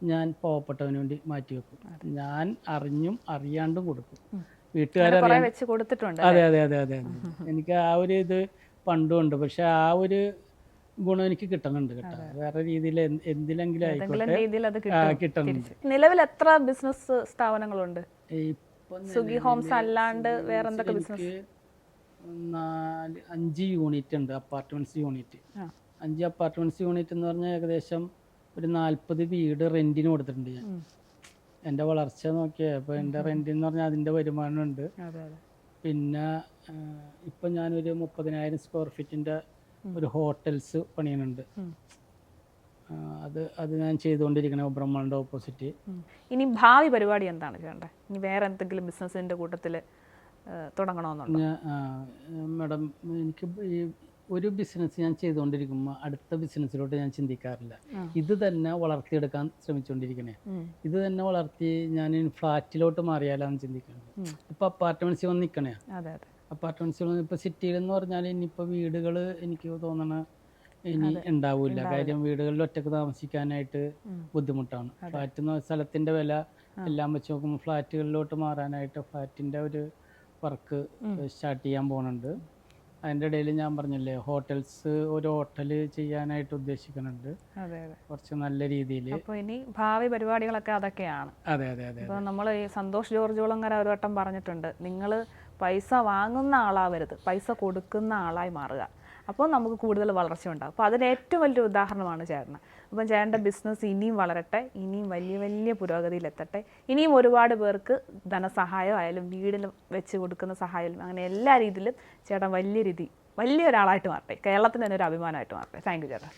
ഞാൻ പാവപ്പെട്ടവന് വേണ്ടി മാറ്റി വെക്കും. ഞാൻ അറിഞ്ഞും അറിയാണ്ടും കൊടുക്കും. വീട്ടുകാരറിയാൻ. അതെ. എനിക്ക് ആ ഒരു ഇത് പണ്ടും ഉണ്ട്. പക്ഷെ ആ ഒരു ഗുണം എനിക്ക് കിട്ടുന്നുണ്ട് കേട്ടോ. വേറെ രീതിയിൽ എന്തിലെങ്കിലും ആയിക്കോട്ടെ കിട്ടുന്നുണ്ട്. നിലവിൽ എത്ര ബിസിനസ് സ്ഥാപനങ്ങളുണ്ട്? സ്വിഗ്ഗി ഹോംസ് അല്ലാണ്ട് വേറെ എന്തൊക്കെ ബിസിനസ്? 5 യൂണിറ്റ് ഉണ്ട്, അപ്പാർട്ട്മെന്റ്സ് യൂണിറ്റ്. 5 അപ്പാർട്ട്മെന്റ്സ് യൂണിറ്റ് എന്ന് പറഞ്ഞാൽ ഏകദേശം ഒരു 40 വീട് റെന്റിന് കൊടുത്തിട്ടുണ്ട് ഞാൻ. എൻ്റെ വളർച്ച നോക്കിയാൽ അപ്പോൾ എൻ്റെ റെന്റിന്ന് പറഞ്ഞാൽ അതിൻ്റെ വരുമാനമുണ്ട്. പിന്നെ ഇപ്പം ഞാനൊരു 30,000 സ്ക്വയർ ഫീറ്റിൻ്റെ ഒരു ഹോട്ടൽസ് പണിയുന്നുണ്ട്. അത് ഞാൻ ചെയ്തുകൊണ്ടിരിക്കണേ ബ്രഹ്മാണ്ഡ ഓപ്പോസിറ്റ്. ഇനി ഭാവി പരിപാടി എന്താണ് ചെയ്യേണ്ടത്? ഇനി വേറെ എന്തെങ്കിലും ബിസിനസ്സിൻ്റെ കൂട്ടത്തിൽ തുടങ്ങണമെന്നുണ്ടോ? മാഡം, എനിക്ക് ഈ ഒരു ബിസിനസ് ഞാൻ ചെയ്തുകൊണ്ടിരിക്കുമ്പോൾ അടുത്ത ബിസിനസ്സിലോട്ട് ഞാൻ ചിന്തിക്കാറില്ല. ഇത് തന്നെ വളർത്തിയെടുക്കാൻ ശ്രമിച്ചുകൊണ്ടിരിക്കണേ. ഇത് തന്നെ വളർത്തി ഞാൻ ഫ്ലാറ്റിലോട്ട് മാറിയാലാന്ന് ചിന്തിക്കുന്നത്. ഇപ്പൊ അപ്പാർട്ട്മെന്റ്സിൽ വന്ന് നിൽക്കണേ. അപ്പാർട്ട്മെന്റ്സിൽ ഇപ്പൊ സിറ്റിയിൽ എന്ന് പറഞ്ഞാൽ ഇനിയിപ്പോൾ വീടുകൾ എനിക്ക് തോന്നണ ഇനി ഉണ്ടാവില്ല. കാര്യം വീടുകളിൽ ഒറ്റക്ക് താമസിക്കാനായിട്ട് ബുദ്ധിമുട്ടാണ്. ഫ്ലാറ്റ് സ്ഥലത്തിന്റെ വില എല്ലാം വെച്ച് നോക്കുമ്പോൾ ഫ്ലാറ്റുകളിലോട്ട് മാറാനായിട്ട് ഫ്ലാറ്റിന്റെ ഒരു വർക്ക് സ്റ്റാർട്ട് ചെയ്യാൻ പോകുന്നുണ്ട്. അതിൻ്റെ ഇടയിൽ ഞാൻ പറഞ്ഞില്ലേ ഒരു ഹോട്ടൽ ചെയ്യാനായിട്ട് ഉദ്ദേശിക്കുന്നുണ്ട്. അതെ അതെ. കുറച്ച് നല്ല രീതിയിൽ. അപ്പോൾ ഇനി ഭാവി പരിപാടികളൊക്കെ അതൊക്കെയാണ്. അതെ അതെ അതെ. ഇപ്പോൾ നമ്മൾ ഈ സന്തോഷ് ജോർജ് കുളങ്ങര ഒരു വട്ടം പറഞ്ഞിട്ടുണ്ട്, നിങ്ങൾ പൈസ വാങ്ങുന്ന ആളാവരുത്, പൈസ കൊടുക്കുന്ന ആളായി മാറുക, അപ്പോൾ നമുക്ക് കൂടുതൽ വളർച്ച ഉണ്ടാകും. അപ്പോൾ അതിന് ഏറ്റവും വലിയൊരു ഉദാഹരണമാണ് ചേട്ടന്. അപ്പം ചേട്ടൻ്റെ ബിസിനസ് ഇനിയും വളരട്ടെ, ഇനിയും വലിയ വലിയ പുരോഗതിയിലെത്തട്ടെ, ഇനിയും ഒരുപാട് പേർക്ക് ധനസഹായമായാലും വീടിൽ വെച്ച് കൊടുക്കുന്ന സഹായം, അങ്ങനെ എല്ലാ രീതിയിലും ചേട്ടൻ വലിയൊരാളായിട്ട് മാറട്ടെ, കേരളത്തിന് തന്നെ ഒരു അഭിമാനമായിട്ട് മാറട്ടെ. താങ്ക് യു ചേട്ടാ.